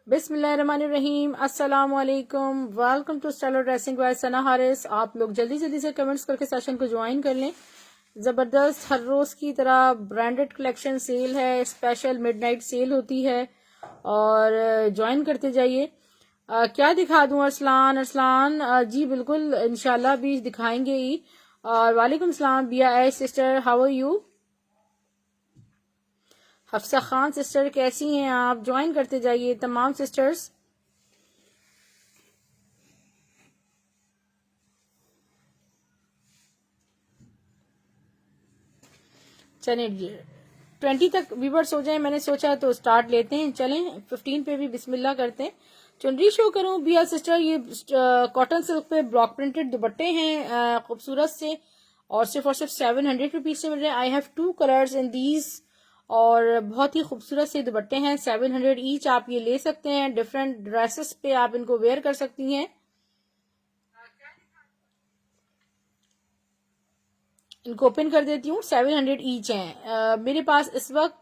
बिस्मिल्लाहिर्रहमानिर्रहीम। अस्सलाम वालेकुम। Welcome to style dressing by Sana Haris. आप लोग जल्दी जल्दी से कमेंट्स करके सेशन को ज्वाइन कर लें। ज़बरदस्त हर रोज़ की तरह ब्रांडेड कलेक्शन सेल है, स्पेशल मिडनाइट सेल होती है और ज्वाइन करते जाइए। क्या दिखा दूं अरसलान? जी बिल्कुल, इंशाल्लाह भी दिखाएंगे ही। और वालेकुम सलाम बिया ए sister, how are you? Hafsa Khan sister कैसी हैं आप? ज्वाइन करते जाइए तमाम सिस्टर्स। चलिए 20 तक व्यूवर्स हो जाए, मैंने सोचा तो स्टार्ट लेते हैं। चलें 15 पे भी बिस्मिल्लाह करते हैं। चुनरी शो करूं बिया सिस्टर? ये कॉटन सिल्क पे ब्लॉक प्रिंटेड दुपट्टे हैं खूबसूरत से, और सिर्फ 700 रुपीज से मिल रहे हैं। I have 2 colours in these, और बहुत ही खूबसूरत से दुपट्टे हैं। 700 ईच आप ये ले सकते हैं। डिफरेंट ड्रेसेस पे आप इनको वेयर कर सकती हैं। इनको ओपन कर देती हूँ। 700 ईच हैं मेरे पास इस वक्त।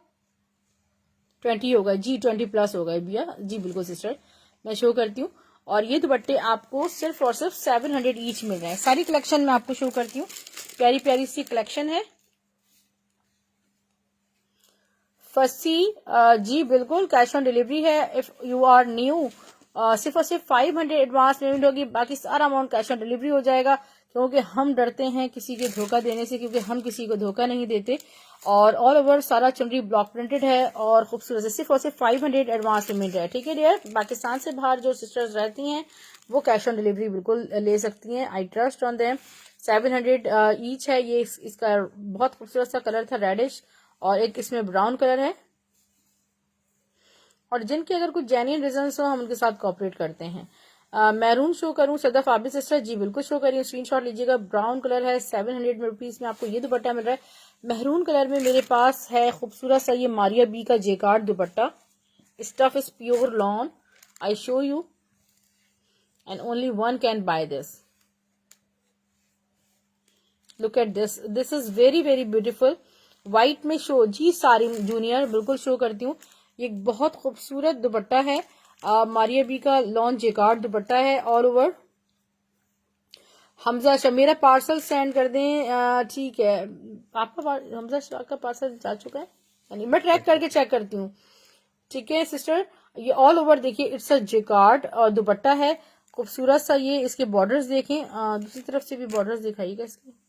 20 होगा जी, 20 प्लस होगा भैया जी, बिल्कुल सिस्टर मैं शो करती हूँ। और ये दुपट्टे आपको सिर्फ और सिर्फ 700 ईच मिल रहे हैं। सारी कलेक्शन मैं आपको शो करती हूँ। प्यारी प्यारी सी कलेक्शन है। फर्स्टली जी बिल्कुल कैश ऑन डिलीवरी है। इफ यू आर न्यू सिर्फ और सिर्फ 500 एडवांस पेमेंट होगी, बाकी सारा अमाउंट कैश ऑन डिलीवरी हो जाएगा। क्योंकि हम डरते हैं किसी के धोखा देने से, क्योंकि हम किसी को धोखा नहीं देते। और ऑल ओवर सारा चुनरी ब्लॉक प्रिंटेड है और खूबसूरत है। सिर्फ और सिर्फ 500 एडवांस पेमेंट है। ठीक है डियर, पाकिस्तान से बाहर जो सिस्टर्स रहती हैं वो कैश ऑन डिलीवरी बिल्कुल ले सकती हैं। I trust on them. 700 each है। ये इसका बहुत खूबसूरत सा कलर था, रेडिश, और एक इसमें ब्राउन कलर है। और जिनके अगर कुछ जेन्युइन रीजंस हो हम उनके साथ कोऑपरेट करते हैं। मैरून शो करूं सदफ आबिद सिस्टर? जी बिल्कुल शो करिए, स्क्रीनशॉट लीजिएगा। ब्राउन कलर है, 700 रुपीज में आपको ये दुपट्टा मिल रहा है। मैरून कलर में मेरे पास है खूबसूरत सा ये मारिया बी का jacquard dupatta. Stuff is pure lawn. I show you and only one can buy this. Look at this, this is very very beautiful. White में शो जी सारी जूनियर बिल्कुल शो करती हूँ। ये बहुत खूबसूरत दुपट्टा है। मारिया बी का लॉन जेकार्ड दुपट्टा है ऑल ओवर। हमजा शाह मेरा पार्सल सेंड कर दें। ठीक है, आपका हमजा शाह का पार्सल जा चुका है, यानी मैं ट्रैक करके चेक करती हूँ। ठीक है सिस्टर, ये ऑल ओवर देखिए, इट्स अ जेकार्ड और दुपट्टा है खूबसूरत सा। ये इसके बॉर्डर्स देखें, दूसरी तरफ से भी बॉर्डर्स दिखाइएगा इसके।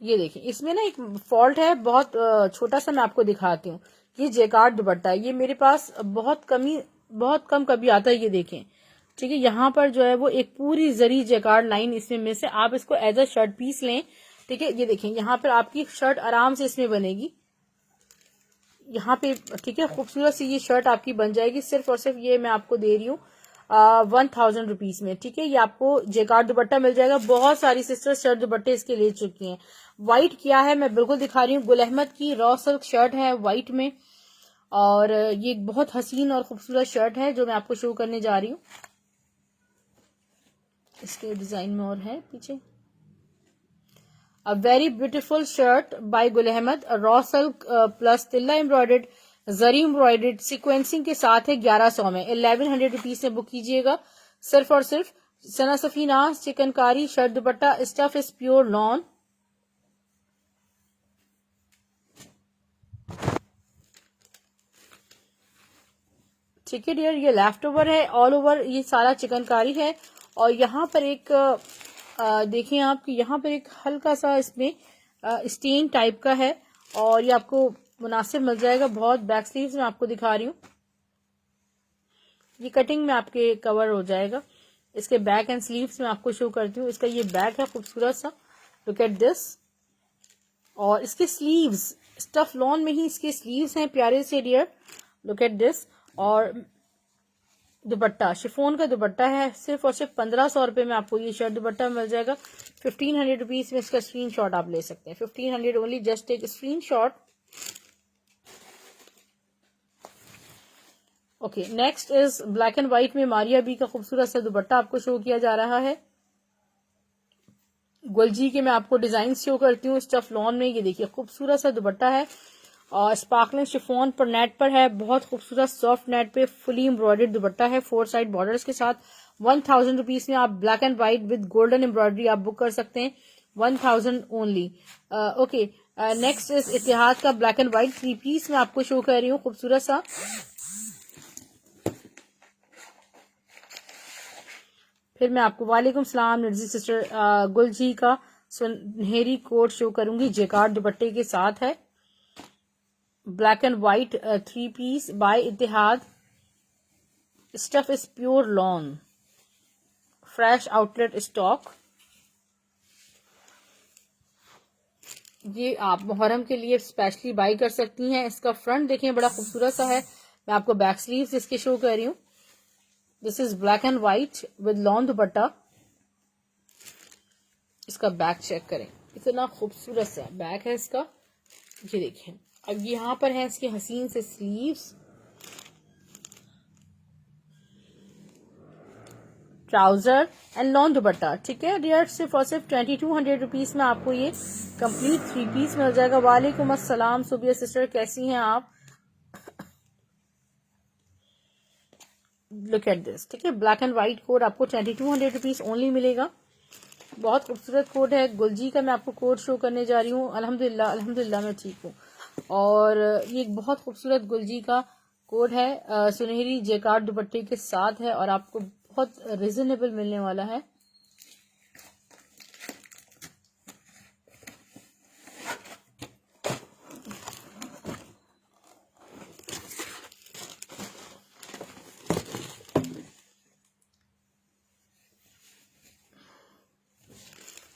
ये देखिए, इसमें ना एक फॉल्ट है बहुत छोटा सा, मैं आपको दिखाती हूँ। ये जेकार्ड दुपट्टा है, ये मेरे पास बहुत कम कभी आता है। ये देखें, ठीक है, यहाँ पर जो है वो एक पूरी जरी जेकार्ड लाइन इसमें में से आप इसको एज अ शर्ट पीस लें। ठीक है, ये देखें, यहाँ पर आपकी शर्ट आराम से इसमें बनेगी यहाँ पे। ठीक है, खूबसूरत सी ये शर्ट आपकी बन जाएगी। सिर्फ और सिर्फ ये मैं आपको दे रही हूँ 1000 रुपीज में। ठीक है, ये आपको जेकार्ड दुपट्टा मिल जाएगा। बहुत सारी सिस्टर्स शर्ट दुपट्टे इसके ले चुकी हैं। व्हाइट क्या है मैं बिल्कुल दिखा रही हूँ। गुल अहमद की रॉ सिल्क शर्ट है व्हाइट में, और ये बहुत हसीन और खूबसूरत शर्ट है जो मैं आपको शो करने जा रही हूँ। इसके डिजाइन में और है पीछे। A very beautiful shirt by Gul Ahmed, raw silk plus तिल्ला एम्ब्रॉयडर्ड, जरी एम्ब्रॉयडर्ड सिक्वेंसिंग के साथ है। 1100 में 1100 रुपीज से बुक कीजिएगा। सिर्फ और सिर्फ Sana Safina chikankari shirt dupatta. Stuff is pure lawn. ठीक है डियर, ये लेफ्ट ओवर है। ऑल ओवर ये सारा चिकनकारी है। और यहाँ पर एक देखिए आप कि यहाँ पर एक हल्का सा इसमें स्टेन टाइप का है, और ये आपको मुनासिब मिल जाएगा बहुत। बैक स्लीव्स में आपको दिखा रही हूँ, ये कटिंग में आपके कवर हो जाएगा। इसके बैक एंड स्लीव्स में आपको शो करती हूँ। इसका ये बैक है खूबसूरत सा, लुक एट दिस। और इसके स्लीव्स स्टफ लॉन में ही इसके स्लीव्स हैं प्यारे से डियर, लुक एट दिस। और दुपट्टा शिफोन का दुपट्टा है। सिर्फ और सिर्फ 1500 रुपए में आपको ये शर्ट दुपट्टा मिल जाएगा। 1500 रुपीज में इसका स्क्रीनशॉट आप ले सकते हैं। 1500 only, just take screenshot. Okay, next is black and white में मारिया बी का खूबसूरत सा दुपट्टा आपको शो किया जा रहा है। गुलजी के मैं आपको डिजाइन शो करती हूँ स्टफ लॉन में। ये देखिए खूबसूरत सा दुपट्टा है, और स्पार्कलिंग शिफॉन पर नेट पर है, बहुत खूबसूरत सॉफ्ट नेट पे फुली एम्ब्रॉयडर्ड दुपट्टा है 4 साइड बॉर्डर्स के साथ। 1000 रुपीज में आप black and white with golden embroidery आप बुक कर सकते हैं, 1000 ओनली। ओके, नेक्स्ट इज इतिहाद का ब्लैक एंड व्हाइट 3 पीस में आपको शो कर रही हूँ, खूबसूरत सा। फिर मैं आपको वालेकुम सलाम निर्जी सिस्टर गुलजी का सुनहरी कोट शो करूंगी, जेकार्ड दुपट्टे के साथ है, black and white 3 piece by Ittehad. Stuff is pure lawn, fresh outlet stock. ये आप मुहर्रम के लिए स्पेशली बाई कर सकती हैं। इसका फ्रंट देखें बड़ा खूबसूरत सा है, मैं आपको बैक स्लीव्स इसके शो कर रही हूँ। This is black and white with lawn दुपट्टा। इसका बैक चेक करें, इतना खूबसूरत सा बैक है इसका, ये देखें। अब यहाँ पर है इसके हसीन से स्लीव्स, ट्राउजर एंड लॉन दुपट्टा। ठीक है डियर, सिर्फ और सिर्फ 2200 रुपीज में आपको ये कंप्लीट 3 पीस मिल जाएगा। वालेकुम अस्सलाम सुबिया सिस्टर, कैसी हैं आप? Look at this. ठीक है, ब्लैक एंड व्हाइट कोड आपको 2200 रुपीज ओनली मिलेगा। बहुत खूबसूरत कोड है गुलजी का, मैं आपको कोड शो करने जा रही हूँ। अल्हम्दुलिल्लाह अल्हम्दुलिल्लाह मैं ठीक हूँ। और ये एक बहुत खूबसूरत गुलजी का कोड है, सुनहरी जेकार्ड दुपट्टे के साथ है और आपको बहुत रिजनेबल मिलने वाला है।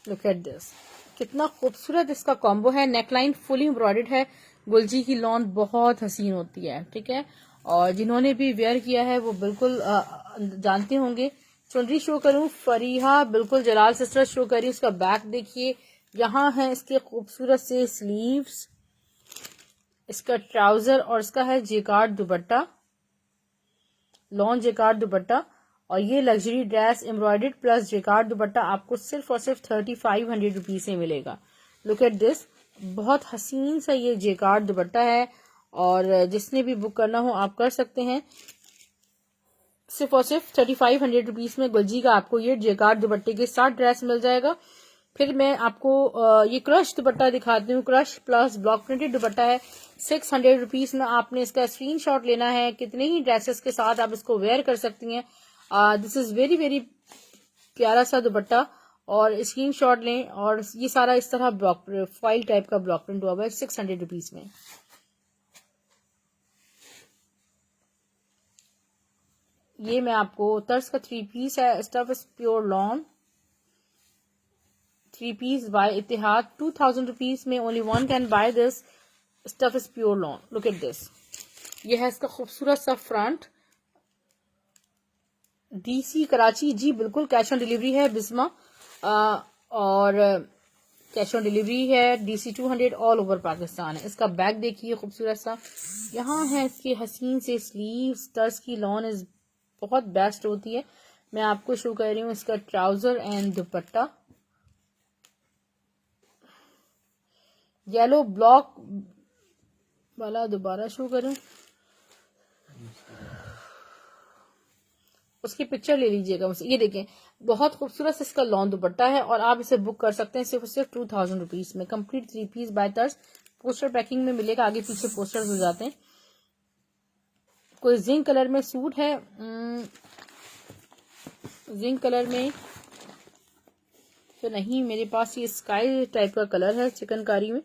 लुक एट दिस, कितना खूबसूरत इसका कॉम्बो है। नेकलाइन फुली एम्ब्रॉयडर्ड है, गुलजी की लॉन बहुत हसीन होती है। ठीक है, और जिन्होंने भी वेयर किया है वो बिल्कुल जानते होंगे। चुनरी शो करूं, फरीहा बिल्कुल जलाल सिस्टर शो करी, उसका बैक देखिए। यहाँ है इसके खूबसूरत से स्लीव्स, इसका ट्राउजर और इसका है जेकार्ड दुपट्टा, लॉन जेकार्ड दुपट्टा। और ये luxury dress embroidered plus jacquard दुपट्टा आपको सिर्फ और सिर्फ 3500 रुपीज से मिलेगा। लुक एट दिस, बहुत हसीन सा ये जेकार्ड दुपट्टा है और जिसने भी बुक करना हो आप कर सकते हैं। सिर्फ और सिर्फ 3500 रुपीज में गुलजी का आपको ये जेकार्ड दुपट्टे के साथ ड्रेस मिल जाएगा। फिर मैं आपको ये क्रश दुपट्टा दिखाती हूँ, क्रश प्लस ब्लॉक प्रिंटेड दुपट्टा है 600 रुपीज में। आपने इसका स्क्रीनशॉट लेना है, कितने ही ड्रेसेस के साथ आप इसको वेयर कर सकती हैं। दिस इज वेरी वेरी प्यारा सा दुपट्टा और स्क्रीनशॉट लें। और ये सारा इस तरह ब्लॉक फॉइल टाइप का ब्लॉक प्रिंट हुआ हुआ है 600 रुपीज में। ये मैं आपको तर्ज का 3 पीस है, stuff is pure lawn, 3 piece by Ittehad 2000 rupees में। Only one can buy this, stuff is pure lawn. Look at this, ये है इसका खूबसूरत सा फ्रंट। डीसी कराची, जी बिल्कुल कैश ऑन डिलीवरी है बिस्मा, और कैश ऑन डिलीवरी है। डीसी 200 ऑल ओवर पाकिस्तान है। इसका बैक देखिए खूबसूरत सा, यहाँ है इसके हसीन से स्लीव्स। तर्ज की लॉन इज बहुत बेस्ट होती है। मैं आपको शो कर रही हूँ इसका trouser and dupatta. Yellow block वाला दोबारा शो करूं, उसकी पिक्चर ले लीजिएगा मुझसे। ये देखें, बहुत खूबसूरत से इसका लॉन दुपट्टा है और आप इसे बुक कर सकते हैं सिर्फ 2000 रुपीज में। कंप्लीट 3 पीस बाय तर्ज, पोस्टर पैकिंग में मिलेगा, आगे पीछे पोस्टर हो जाते हैं। कोई जिंक कलर में सूट है, जिंक कलर में तो नहीं मेरे पास, ये स्काई टाइप का कलर है चिकनकारी में।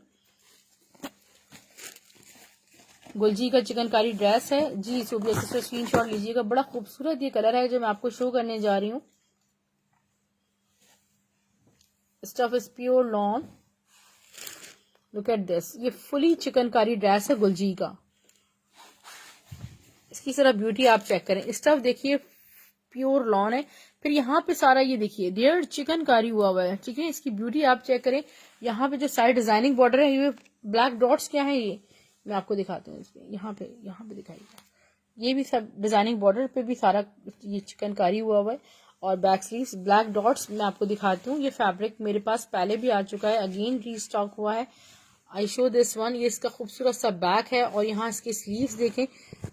गुलजी का चिकनकारी ड्रेस है जी, सुबिया सिस्टर स्क्रीनशॉट लीजिएगा। बड़ा खूबसूरत ये कलर है जो मैं आपको शो करने जा रही हूँ। Stuff is pure lawn. Look at this, ये फुली चिकनकारी ड्रेस है गुलजी का। इसकी जरा ब्यूटी आप चेक करें, स्टफ देखिए प्योर लॉन है। फिर यहाँ पे सारा ये देखिए डियर चिकनकारी हुआ हुआ है। ठीक है, इसकी ब्यूटी आप चेक करें। यहाँ पे जो साइड डिजाइनिंग बॉर्डर है, ये ब्लैक डॉट्स क्या है, ये मैं आपको दिखाती हूँ। इसमें यहाँ पे दिखाइएगा, ये भी सब डिजाइनिंग बॉर्डर पे भी सारा ये चिकनकारी हुआ हुआ है। और बैक स्लीव्स ब्लैक डॉट्स मैं आपको दिखाती हूँ। ये फैब्रिक मेरे पास पहले भी आ चुका है, अगेन रीस्टॉक हुआ है आई शो दिस वन। ये इसका खूबसूरत सा बैक है और यहाँ इसके स्लीव्स देखें,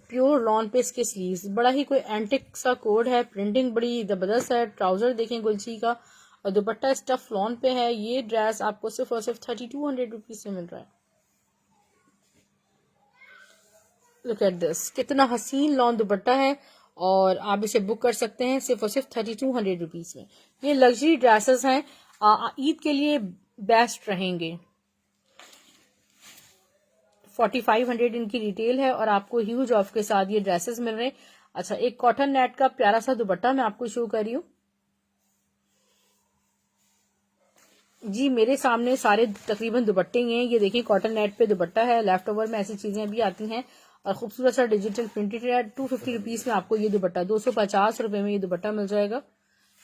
प्योर लॉन पे इसके स्लीव्स, बड़ा ही कोई एंटिक सा कोड है, प्रिंटिंग बड़ी जबरदस्त है। ट्राउजर देखें गुलची का और दुपट्टा स्टफ लॉन पे है। ये ड्रेस आपको सिर्फ और सिर्फ 3200 रुपीज में मिल रहा है। लुक एट दिस, कितना हसीन लॉन दुपट्टा है और आप इसे बुक कर सकते हैं सिर्फ और सिर्फ 3200 रुपीज में। ये लग्जरी ड्रेसेस हैं, ईद के लिए बेस्ट रहेंगे। 4500 इनकी रिटेल है और आपको ह्यूज ऑफ के साथ ये ड्रेसेस मिल रहे हैं। अच्छा, एक कॉटन नेट का प्यारा सा दुपट्टा मैं आपको शो कर रही हूँ जी। मेरे सामने सारे तकरीबन दुपट्टे ही हैं। ये देखिए कॉटन नेट पे दुपट्टा है, लेफ्ट ओवर में ऐसी चीजें भी आती हैं और खूबसूरत सा डिजिटल प्रिंटेड है। 250 रुपीज में आपको ये दुपट्टा, 250 रुपए में ये दुपट्टा मिल जाएगा।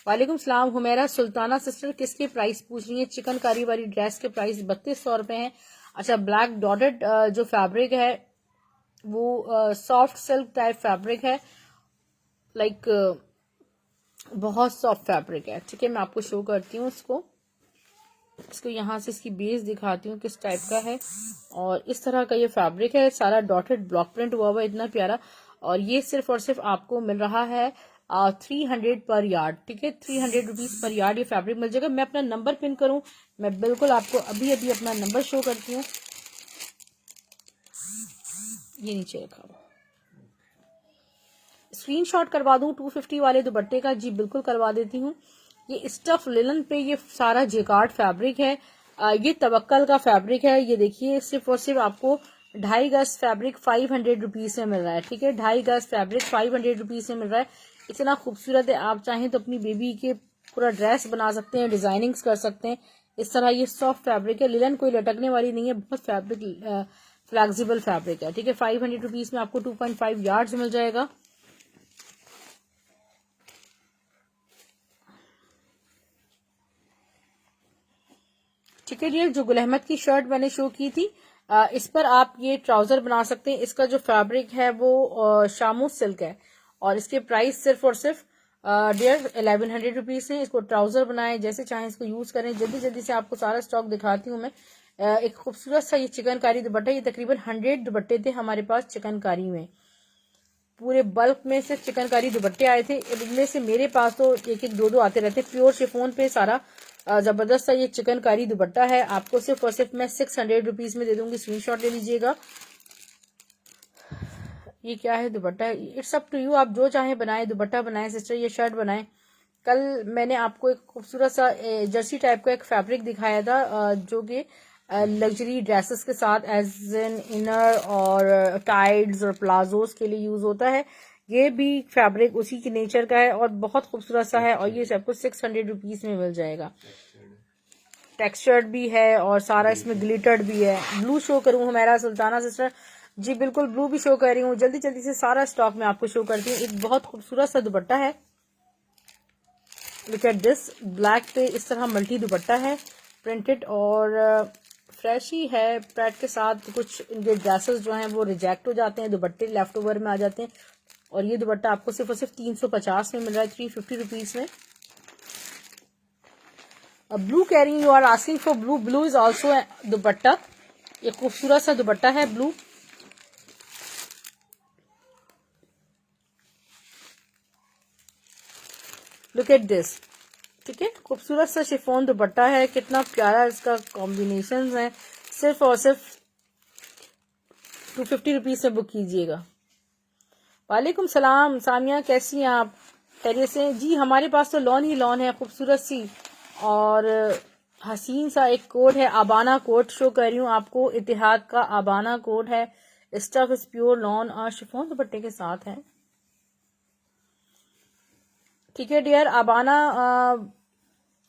वालेकुम सलाम हुमैरा सुल्ताना सिस्टर, किसके प्राइस पूछ रही है? चिकनकारी वाली ड्रेस के प्राइस 3200 रुपए हैं। अच्छा, ब्लैक डॉटेड जो फैब्रिक है वो सॉफ्ट सिल्क टाइप फैब्रिक है, लाइक बहुत सॉफ्ट फैब्रिक है। ठीक है, मैं आपको शो करती हूँ इसको यहाँ से इसकी बेस दिखाती हूँ किस टाइप का है। और इस तरह का ये फैब्रिक है, सारा डॉटेड ब्लॉक प्रिंट हुआ हुआ, इतना प्यारा। और ये सिर्फ और सिर्फ आपको मिल रहा है 300 पर यार्ड। ठीक है, 300 रुपीज पर यार्ड ये फैब्रिक मिल जाएगा। मैं अपना नंबर पिन करूं, मैं बिल्कुल आपको अभी अभी अपना नंबर शो करती हूँ। ये नीचे रखा हुआ, स्क्रीनशॉट करवा दूं 250 वाले दुपट्टे का? जी बिल्कुल करवा देती हूँ। ये स्टफ लिनन पे ये सारा जेकार्ड फैब्रिक है। ये तवक्कल का फैब्रिक है। ये देखिए सिर्फ और सिर्फ आपको 2.5 गज फैब्रिक 500 रुपीज में मिल रहा है। ठीक है, 2.5 गज फैब्रिक 500 रुपीज में मिल रहा है। इतना खूबसूरत है, आप चाहें तो अपनी बेबी के पूरा ड्रेस बना सकते हैं, डिजाइनिंग्स कर सकते हैं। इस तरह ये सॉफ्ट फैब्रिक है, लिनन कोई लटकने वाली नहीं है, बहुत फैब्रिक फ्लेक्सिबल फैब्रिक है। ठीक है, 500 रुपीज में आपको 2.5 यार्ड्स मिल जाएगा। ठीक है, ये जो गुल अहमद की शर्ट मैंने शो की थी, इस पर आप ये ट्राउजर बना सकते हैं। इसका जो फैब्रिक है वो शामू सिल्क है और इसके प्राइस सिर्फ और सिर्फ डियर 1100 रुपीज है। इसको ट्राउजर बनाएं, जैसे चाहें इसको यूज करें। जल्दी जल्दी से आपको सारा स्टॉक दिखाती हूँ मैं। एक खूबसूरत सा ये चिकनकारी दुपट्टा, ये तकरीबन 100 दुपट्टे थे हमारे पास चिकनकारी में, पूरे बल्क में से चिकनकारी दुपट्टे आए थे। इनमें से मेरे पास तो एक एक दो दो आते रहते। प्योर शिफोन पे सारा जबरदस्त सा ये चिकनकारी दुपट्टा है। आपको सिर्फ और सिर्फ मैं 600 रुपीज में दे दूंगी, स्क्रीनशॉट ले लीजिएगा। ये क्या है दुपट्टा है, इट्स अप टू यू, आप जो चाहें बनाएं, दुपट्टा बनाएं सिस्टर, ये शर्ट बनाएं। कल मैंने आपको एक खूबसूरत सा जर्सी टाइप का एक फैब्रिक दिखाया था जो कि लग्जरी ड्रेसेस के साथ एज एन इनर और टाइड्स और प्लाजोस के लिए यूज होता है। ये भी फैब्रिक उसी की नेचर का है और बहुत खूबसूरत सा है और ये सबको 600 रुपीज में मिल जाएगा। टेक्सचर्ड भी है और सारा इसमें ग्लिटर्ड भी है। ब्लू शो करूं हमारा सुल्ताना सिस्टर? जी बिल्कुल, ब्लू भी शो कर रही हूँ। जल्दी जल्दी से सारा स्टॉक में आपको शो करती हूँ। एक बहुत खूबसूरत सा दुपट्टा है, लुक एट दिस, ब्लैक पे इस तरह मल्टी दुपट्टा है प्रिंटेड और फ्रेश ही है। पैड के साथ कुछ इनके ड्रेसेस जो हैं वो रिजेक्ट हो जाते हैं, दुपट्टे लेफ्ट ओवर में आ जाते हैं। और ये दुपट्टा आपको सिर्फ और सिर्फ 350 में मिल रहा है, 350 रुपीज में। ब्लू कह रही you are asking for blue, blue is also dupatta. ये खूबसूरत सा दुपट्टा है ब्लू। लुक एट दिस, ठीक है, खूबसूरत सा शिफॉन दुपट्टा है, कितना प्यारा इसका कॉम्बिनेशन है। सिर्फ और सिर्फ 250 रुपीज से बुक कीजिएगा। वालेकुम सलाम सामिया, कैसी हैं आप? खैरियत से? जी हमारे पास तो लॉन ही लॉन है, खूबसूरत सी और हसीन सा एक कोट है, आबाना कोट शो कर रही हूँ आपको। इतिहाद का आबाना कोट है, स्टफ इज प्योर लॉन और शिफॉन दुपट्टे के साथ है। ठीक है डियर, आबाना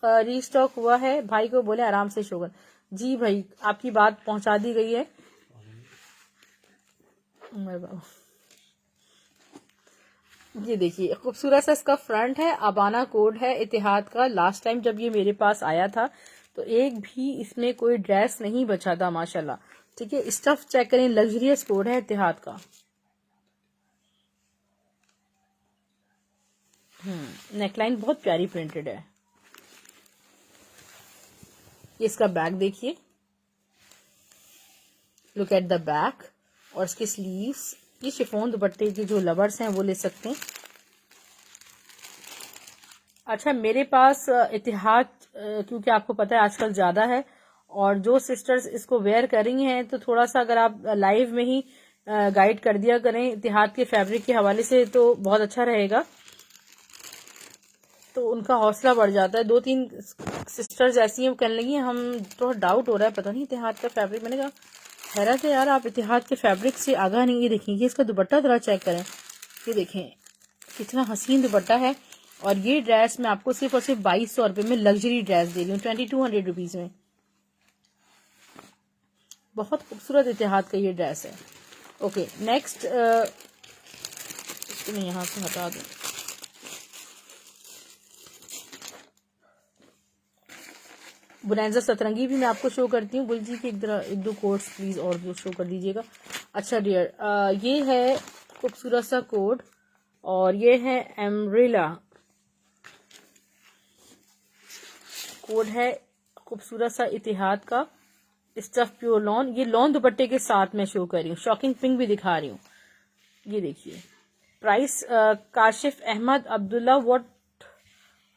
रीस्टॉक हुआ है, भाई को बोले आराम से शो कर। जी भाई, आपकी बात पहुंचा दी गई है। ये देखिए खूबसूरत सा इसका फ्रंट है, अबाना कोड है इतिहाद का। लास्ट टाइम जब ये मेरे पास आया था तो एक भी इसमें कोई ड्रेस नहीं बचा था माशाल्लाह। ठीक है, स्टफ चेक करें, लग्जरियस कोड है इतिहाद का। नेकलाइन बहुत प्यारी प्रिंटेड है। ये इसका बैग देखिए, लुक एट द बैक और इसके स्लीव्स। ये शिफॉन दुपट्टे के जो लवर्स हैं वो ले सकते हैं। अच्छा, मेरे पास इतिहाद क्योंकि आपको पता है आजकल ज़्यादा है, और जो सिस्टर्स इसको वेयर कर रही हैं तो थोड़ा सा अगर आप लाइव में ही गाइड कर दिया करें इतिहाद के फैब्रिक के हवाले से तो बहुत अच्छा रहेगा, तो उनका हौसला बढ़ जाता है। 2-3 सिस्टर्स ऐसी हैं वो कहने लगी हम तो डाउट हो रहा है पता नहीं इतिहाद का फैब्रिक। मैंने कहा हैरत है यार, आप इतिहाद के फैब्रिक से आगाह नहीं। ये देखिए, ये इसका दुपट्टा जरा चेक करें, ये देखें कितना हसीन दुपट्टा है। और ये ड्रेस मैं आपको सिर्फ और सिर्फ 2200 रुपये में लग्जरी ड्रेस दे रही हूँ, 2200 रुपीज़ में। बहुत खूबसूरत इतिहाद का ये ड्रेस है। ओके, नेक्स्ट इसको मैं यहाँ से हटा दूँ। बुनैजा सतरंगी भी मैं आपको शो करती हूँ। गुलजी के एक दो कोड्स प्लीज और जो शो कर दीजिएगा। अच्छा डियर, ये है खूबसूरत सा कोड और ये है एम्ब्रेला कोड है, खूबसूरत सा इतिहाद का स्टफ प्योर लॉन। ये लॉन दुपट्टे के साथ मैं शो कर रही हूँ, शॉकिंग पिंक भी दिखा रही हूँ। ये देखिए price Kashif Ahmed Abdullah, what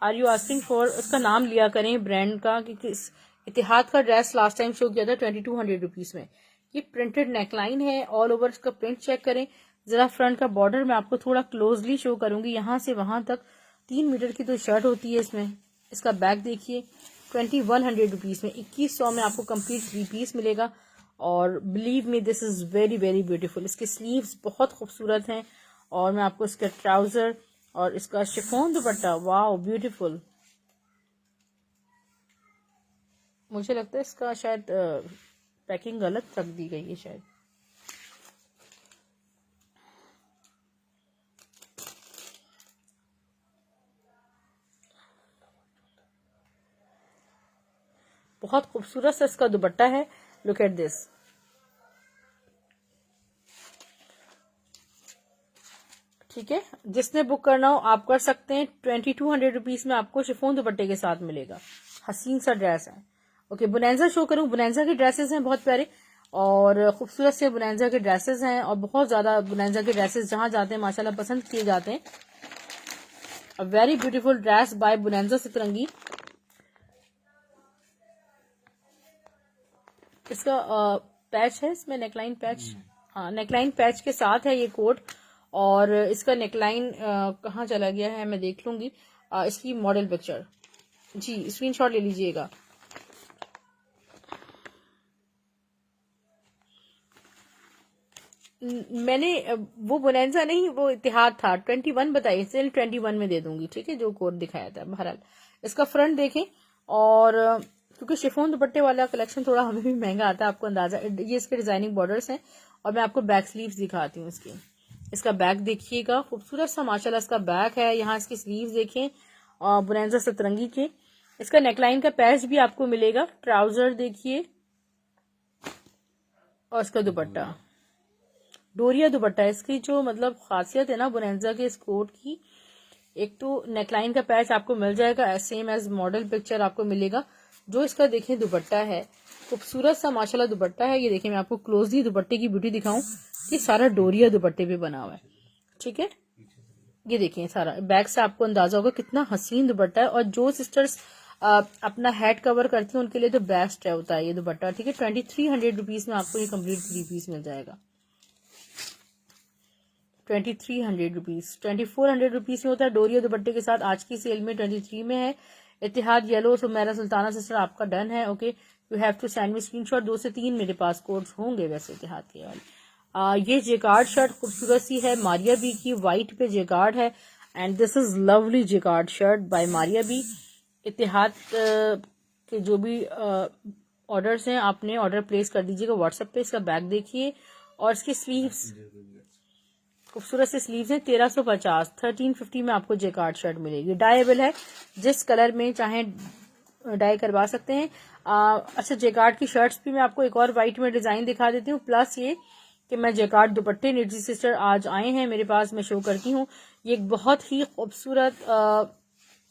are you asking for. उसका नाम लिया करें ब्रांड का, क्योंकि इस इतिहाद का ड्रेस लास्ट टाइम शो किया था 2200 रुपीज में। ये प्रिंटेड नेकलाइन है, ऑल ओवर इसका प्रिंट चेक करें जरा। फ्रंट का बॉर्डर मैं आपको थोड़ा क्लोजली शो करूंगी, यहाँ से वहां तक 3 मीटर की तो शर्ट होती है इसमें। इसका बैक देखिए 2100 रुपीज में, 2100 में आपको कंप्लीट 3 पीस मिलेगा। और believe me this is very very beautiful. इसके स्लीव्स बहुत खूबसूरत हैं और मैं आपको इसका ट्राउजर और इसका शिफॉन दुपट्टा, वाओ ब्यूटीफुल। मुझे लगता है इसका शायद पैकिंग गलत रख दी गई है शायद। बहुत खूबसूरत सा इसका दुपट्टा है, लुक एट दिस। ठीक है, जिसने बुक करना हो आप कर सकते हैं। 2200 रुपीज में आपको शिफॉन दुपट्टे के साथ मिलेगा, हसीन सा ड्रेस है। ओके, बुनैजा शो करूं। बुनैजा के ड्रेसेस हैं बहुत प्यारे और खूबसूरत से बुनैजा के ड्रेसेस हैं, और बहुत ज्यादा बुनैजा के ड्रेसेस जहां जाते हैं माशाल्लाह पसंद किए जाते हैं। A very beautiful dress by Bonanza Satrangi. इसका पैच है, इसमें नेकलाइन पैच, हाँ नेकलाइन पैच के साथ है ये कोट। और इसका नेकलाइन कहाँ चला गया है मैं देख लूंगी। इसकी मॉडल पिक्चर जी स्क्रीनशॉट ले लीजिएगा। मैंने वो बोनेंजा नहीं, वो इतिहाद था। 21 बताइए, सिर्फ 21 में दे दूंगी, ठीक है, जो कोड दिखाया था। बहरहाल इसका फ्रंट देखें, और क्योंकि शिफॉन दुपट्टे वाला कलेक्शन थोड़ा हमें भी महंगा आता है, आपको अंदाजा। ये इसके डिजाइनिंग बॉर्डर्स हैं और मैं आपको बैक स्लीव्स दिखाती हूँ इसकी। इसका बैक देखिएगा, खूबसूरत सा माशाल्लाह इसका बैक है। यहाँ इसकी स्लीव्स देखें बुनैजा सतरंगी के। इसका नेकलाइन का पैच भी आपको मिलेगा। ट्राउजर देखिए और इसका दुपट्टा डोरिया दुपट्टा। इसकी जो मतलब खासियत है ना बुनैजा के इस कोट की, एक तो नेकलाइन का पैच आपको मिल जाएगा, सेम एज मॉडल पिक्चर आपको मिलेगा। जो इसका देखें दुपट्टा है, खूबसूरत सा माशाल्लाह दुपट्टा है। ये देखिए मैं आपको क्लोजली दुपट्टे की ब्यूटी दिखाऊं, ये सारा डोरिया दुपट्टे पे बना हुआ है, ठीक है। ये देखिए सारा बैक से आपको अंदाजा होगा कितना हसीन दुपट्टा है। और जो सिस्टर्स अपना हेड कवर करती हैं उनके लिए तो बेस्ट है होता है ये दुपट्टा, ठीक है। 2300 रुपीज में आपको ये कंप्लीट 3 पीस मिल जाएगा। 2300 रुपीज, 2400 रुपीज में होता है डोरिया दुपट्टे के साथ। आज की सेल में 23 में है। इतिहाद येलो सुमेरा सुल्ताना सिस्टर आपका डन है। Okay, you have to send me screenshot. 2 से 3 मेरे पास कोड्स होंगे वैसे इतिहाद के वाले। ये जेकार्ड शर्ट खूबसूरत सी है, मारिया बी की, व्हाइट पे जेकार्ड है। And this is lovely jacquard shirt by Maria B. Ittehad के जो भी ऑर्डर्स हैं आपने ऑर्डर प्लेस कर दीजिएगा व्हाट्सएप पे। इसका बैक देखिए और इसकी स्लीव्स, खूबसूरत से स्लीव्स हैं। 1350, 1350 में आपको जेकार्ड शर्ट मिलेगी। डायबल है, जिस कलर में चाहे डाई करवा सकते हैं। अच्छा, जेकार्ड की शर्ट्स भी मैं आपको एक और व्हाइट में डिजाइन दिखा देती हूँ। प्लस ये कि मैं जेकार्ड दुपट्टे निजी सिस्टर आज आए हैं मेरे पास, मैं शो करती हूँ। ये एक बहुत ही खूबसूरत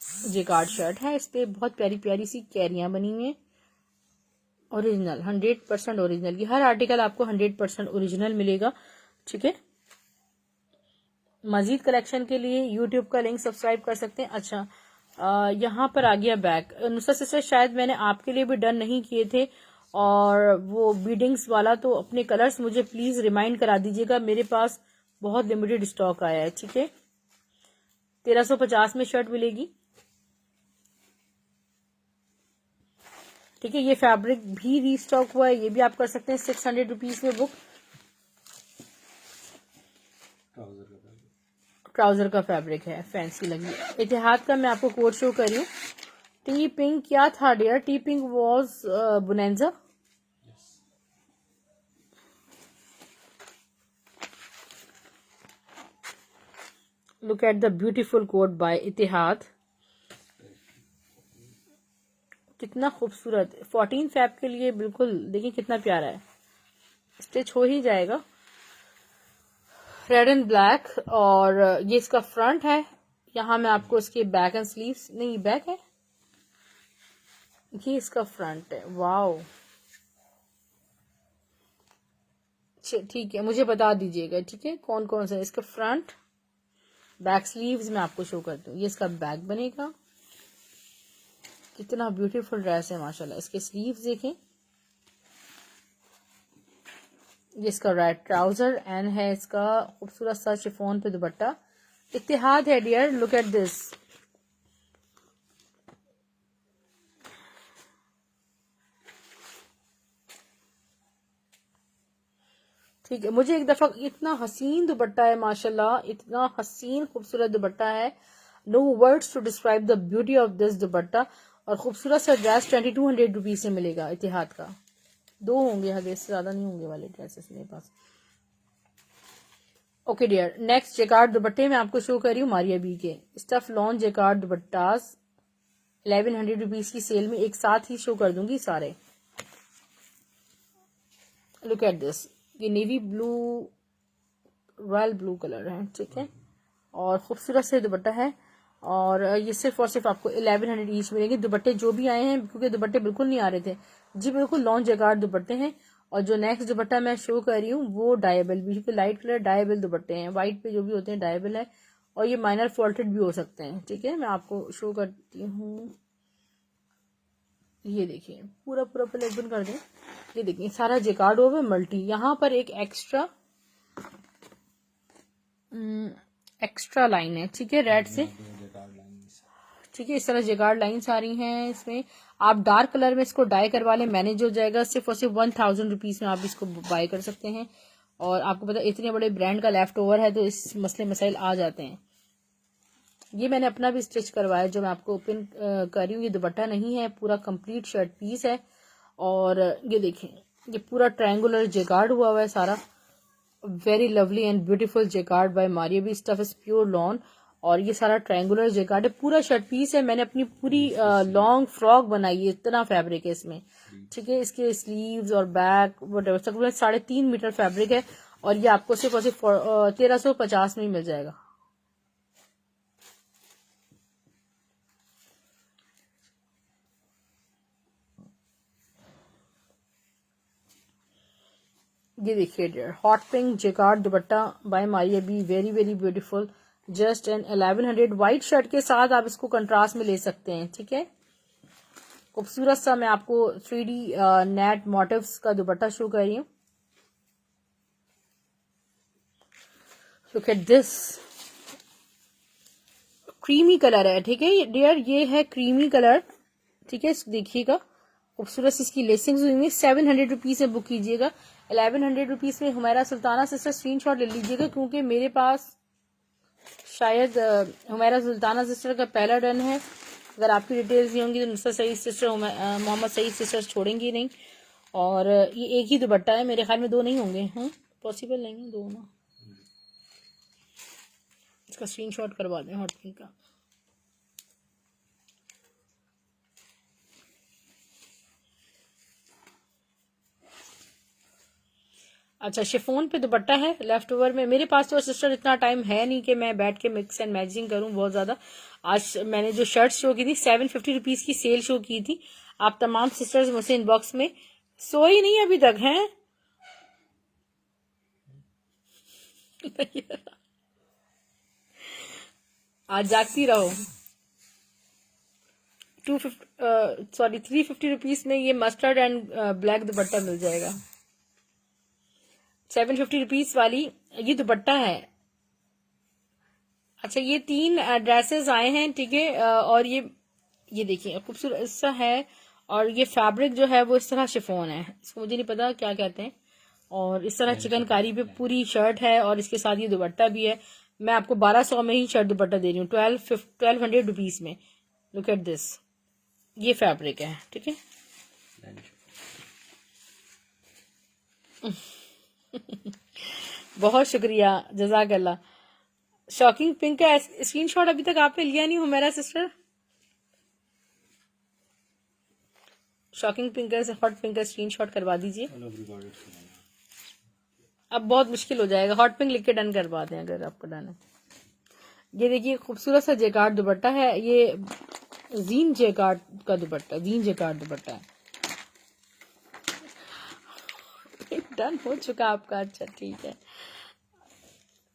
जेकार्ड शर्ट है, इस पे बहुत प्यारी प्यारी सी कैरियां बनी हुई हैं। Original 100% original. ये हर आर्टिकल आपको 100% ओरिजिनल मिलेगा, ठीक है। मजीद कलेक्शन के लिए यूट्यूब का लिंक सब्सक्राइब कर सकते हैं। अच्छा, यहाँ पर आ गया बैक। नुसरत सिस्टर शायद मैंने आपके लिए भी डन नहीं किए थे, और वो बीडिंग्स वाला तो अपने कलर्स मुझे प्लीज रिमाइंड करा दीजिएगा, मेरे पास बहुत लिमिटेड स्टॉक आया है, ठीक है। 1350 में शर्ट मिलेगी, ठीक है। ये फैब्रिक भी रीस्टॉक हुआ है, ये भी आप कर सकते हैं 600 रुपीज में बुक। ट्राउजर का फैब्रिक है, फैंसी लगी। इतिहाद का मैं आपको कोड शो कर रही हूँ। टी पिंक क्या था dear? Tea pink was Bonanza. Look at the beautiful code by Ittehad, कितना खूबसूरत। 14 फैब के लिए बिल्कुल, देखिए कितना प्यारा है, स्टिच हो ही जाएगा। रेड एंड ब्लैक, और ये इसका फ्रंट है। यहाँ मैं आपको इसके बैक एंड स्लीव्स, नहीं बैक है, ये इसका फ्रंट है। वाओ, ठीक है, मुझे बता दीजिएगा, ठीक है, कौन कौन सा है। इसका फ्रंट, बैक स्लीव्स मैं आपको शो करती हूँ। ये इसका बैक बनेगा, कितना ब्यूटीफुल ड्रेस है माशाल्लाह। इसके स्लीव्स देखें, ये इसका रेड ट्राउजर एंड है इसका खूबसूरत सा शिफॉन पे दुपट्टा। इत्तेहाद है डियर, लुक एट दिस। ठीक है, मुझे एक दफा, इतना हसीन दुपट्टा है माशाल्लाह, इतना हसीन खूबसूरत दुपट्टा है, no words to describe the beauty of this dupatta. और खूबसूरत सा ड्रेस 2200 रुपीज से मिलेगा इतिहाद का। 2 होंगे, हगे से ज्यादा नहीं होंगे वाले ड्रेसेस मेरे पास। ओके डियर, नेक्स्ट जेकार्ड दुपट्टे में आपको शो कर रही हूँ मारिया बी के स्टफ लॉन जेकार्ड दुपट्टास। 1100 रुपीज की सेल में एक साथ ही शो कर दूंगी सारे। लुक एट दिस, ये navy blue, royal blue colour है, ठीक है, और खूबसूरत से दुपट्टा है। और ये सिर्फ और सिर्फ आपको 1100 ईच मिलेंगे। दुपट्टे जो भी आए हैं, क्योंकि दुपट्टे बिल्कुल नहीं आ रहे थे जी, बिल्कुल लॉन्ग जगार्ड दुपट्टे हैं। और जो नेक्स्ट दुपट्टा मैं शो कर रही हूँ वो डायबल, बिल्कुल लाइट कलर डायबल दुपट्टे हैं, व्हाइट पे जो भी होते हैं डायबल है, और ये माइनर फॉल्टेड भी हो सकते हैं, ठीक है। मैं आपको शो करती हूँ, ये देखिए पूरा पूरा पहले ओपन कर दें। ये देखिए सारा जेकार्ड ओवर मल्टी, यहाँ पर एक एक्स्ट्रा लाइन है, ठीक है, रेड से, ठीक है। इस तरह जेकार्ड लाइन्स आ रही हैं इसमें। आप डार्क कलर में इसको डाई करवा लें, मैनेज हो जाएगा। सिर्फ और सिर्फ 1000 रुपीज में आप इसको बाय कर सकते हैं। और आपको पता इतने बड़े ब्रांड का लेफ्ट ओवर है तो इस मसले मसाइल आ जाते हैं। ये मैंने अपना भी स्टिच करवाया, जो मैं आपको ओपन कर रही हूँ। ये दुपट्टा नहीं है, पूरा कंप्लीट शर्ट पीस है। और ये देखें, ये पूरा ट्रायंगुलर जेकार्ड हुआ हुआ है सारा। Very lovely and beautiful jacquard by Maria B, stuff is pure lawn. और ये सारा ट्रायंगुलर जेकार्ड है, पूरा शर्ट पीस है। मैंने अपनी पूरी लॉन्ग फ्रॉक बनाई है, इतना फैब्रिक है इसमें, ठीक है। इसके स्लीव्स और बैक वटेवर तकरीबन 3.5 मीटर फैब्रिक है। और ये आपको सिर्फ और सिर्फ 1350 में ही मिल जाएगा। ये देखिए dear, hot pink jacquard dupatta by Maria B, very very beautiful, just an 1100। White shirt के साथ आप इसको कंट्रास्ट में ले सकते हैं, ठीक है। खूबसूरत सा मैं आपको 3D नेट मोटिव्स का दुपट्टा शो कर रही हूँ। Look at this, creamy colour है, ठीक है डियर, ये है क्रीमी कलर, ठीक है। देखिएगा खूबसूरत सी इसकी लेसिंग्स हुई हुई। 700 रुपीज में बुक कीजिएगा। 1100 रुपीज में हुमैरा सुल्ताना सिस्टर स्क्रीनशॉट ले लीजिएगा, क्योंकि मेरे पास शायद हुमैरा सुल्ताना सिस्टर का पहला डन है। अगर आपकी डिटेल्स नहीं होंगी तो नुसरत सईद सिस्टर, मोहम्मद सईद सिस्टर छोड़ेंगी नहीं। और ये एक ही दुपट्टा है, मेरे ख्याल में 2 नहीं होंगे, पॉसिबल नहीं है 2 ना। इसका स्क्रीनशॉट करवा दें हॉट पिंक का। अच्छा, शिफोन पे दुपट्टा है लेफ्ट ओवर में। मेरे पास तो सिस्टर इतना टाइम है नहीं कि मैं बैठ के मिक्स एंड मैचिंग करूं बहुत ज्यादा। आज मैंने जो शर्ट शो की थी 750 रुपीज की सेल शो की थी। आप तमाम सिस्टर्स मुझसे इनबॉक्स में सोई नहीं अभी तक है। आज जागती रहो। 350 रुपीज में ये मस्टर्ड एंड ब्लैक दुपट्टा मिल जाएगा। 750 रुपीज वाली ये दुपट्टा है। अच्छा, ये 3 ड्रेसेस आए हैं, ठीक है। और ये देखिए खूबसूरत सा है। और ये फैब्रिक जो है वो इस तरह शिफॉन है, इसको मुझे नहीं पता क्या कहते हैं। और इस तरह चिकनकारी पे पूरी शर्ट है और इसके साथ ये दुपट्टा भी है। मैं आपको 1200 में ही शर्ट दुपट्टा दे रही हूँ, 1200 रुपीज में। लुक एट दिस, ये फैब्रिक है, ठीक है। बहुत शुक्रिया, जज़ाकल्लाह। शॉकिंग पिंक का स्क्रीनशॉट अभी तक आपने लिया नहीं हो मेरा सिस्टर। शॉकिंग पिंक का, हॉट पिंक का स्क्रीनशॉट करवा दीजिए। अब बहुत मुश्किल हो जाएगा, हॉट पिंक लिख के डन करवा दें अगर आपको डन है। ये देखिए खूबसूरत सा जेकार्ड दुपट्टा है, ये जीन जेकार्ड का दुपट्टा, जीन जेकार्ड दुपट्टा है। डन हो चुका आपका, अच्छा ठीक है।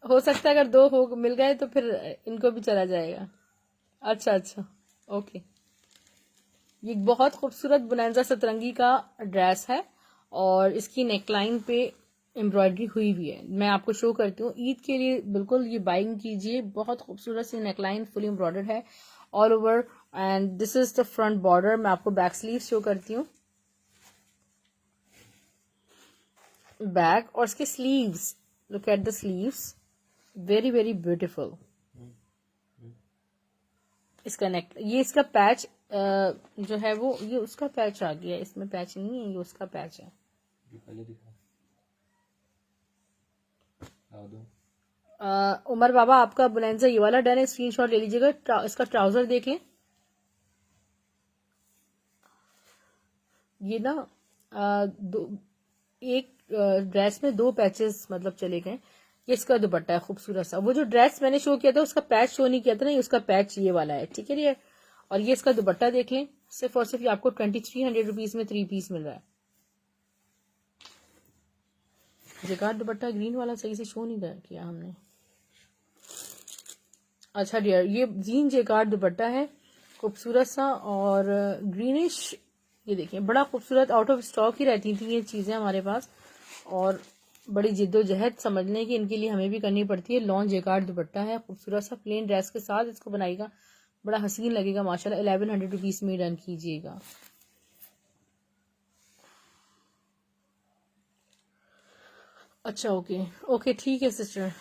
हो सकता है अगर 2 हो मिल गए तो फिर इनको भी चला जाएगा। अच्छा अच्छा, ओके। ये बहुत खूबसूरत बुनैंजा सतरंगी का ड्रेस है और इसकी नेकलाइन पे एम्ब्रॉयडरी हुई हुई है। मैं आपको शो करती हूँ, ईद के लिए बिल्कुल ये बाइंग कीजिए। बहुत खूबसूरत सी नेकलाइन फुली एम्ब्रॉयडर्ड है all over. And this is the front border. मैं आपको बैक स्लीव शो करती हूँ, बैक और इसके sleeves. Look at the sleeves, very very beautiful. इसका नेक, ये इसका पैच जो है वो, ये उसका पैच आ गया, इसमें पैच नहीं है, ये उसका पैच है। उमर बाबा, आपका बुलैंजा ये वाला डन है, स्क्रीनशॉट ले लीजिएगा। इसका ट्राउजर देख लें। ये ना एक ड्रेस में 2 पैचेस मतलब चले गए। ये इसका दुपट्टा है खूबसूरत सा। वो जो ड्रेस मैंने शो किया था उसका पैच शो नहीं किया था ना, ये उसका पैच ये वाला है, ठीक है। ये और ये इसका दुपट्टा देख लें। सिर्फ और सिर्फ ये आपको 2300 रुपीज में 3 पीस मिल रहा है। जेकार्ड दुपट्टा ग्रीन वाला सही से शो नहीं किया हमने। अच्छा डियर, ये जीन जेकार्ड दुपट्टा है खूबसूरत सा और ग्रीनिश। ये देखिए बड़ा खूबसूरत, आउट ऑफ स्टॉक ही रहती थी ये चीजें हमारे पास और बड़ी जिद्दोजहद समझ लें कि इनके लिए हमें भी करनी पड़ती है। लॉन्ग जेकार्ड दुपट्टा है खूबसूरत सा, प्लेन ड्रेस के साथ इसको बनाएगा, बड़ा हसीन लगेगा माशाल्लाह। 1100 रुपीज में डन कीजिएगा। अच्छा ओके ओके, ठीक है सिस्टर।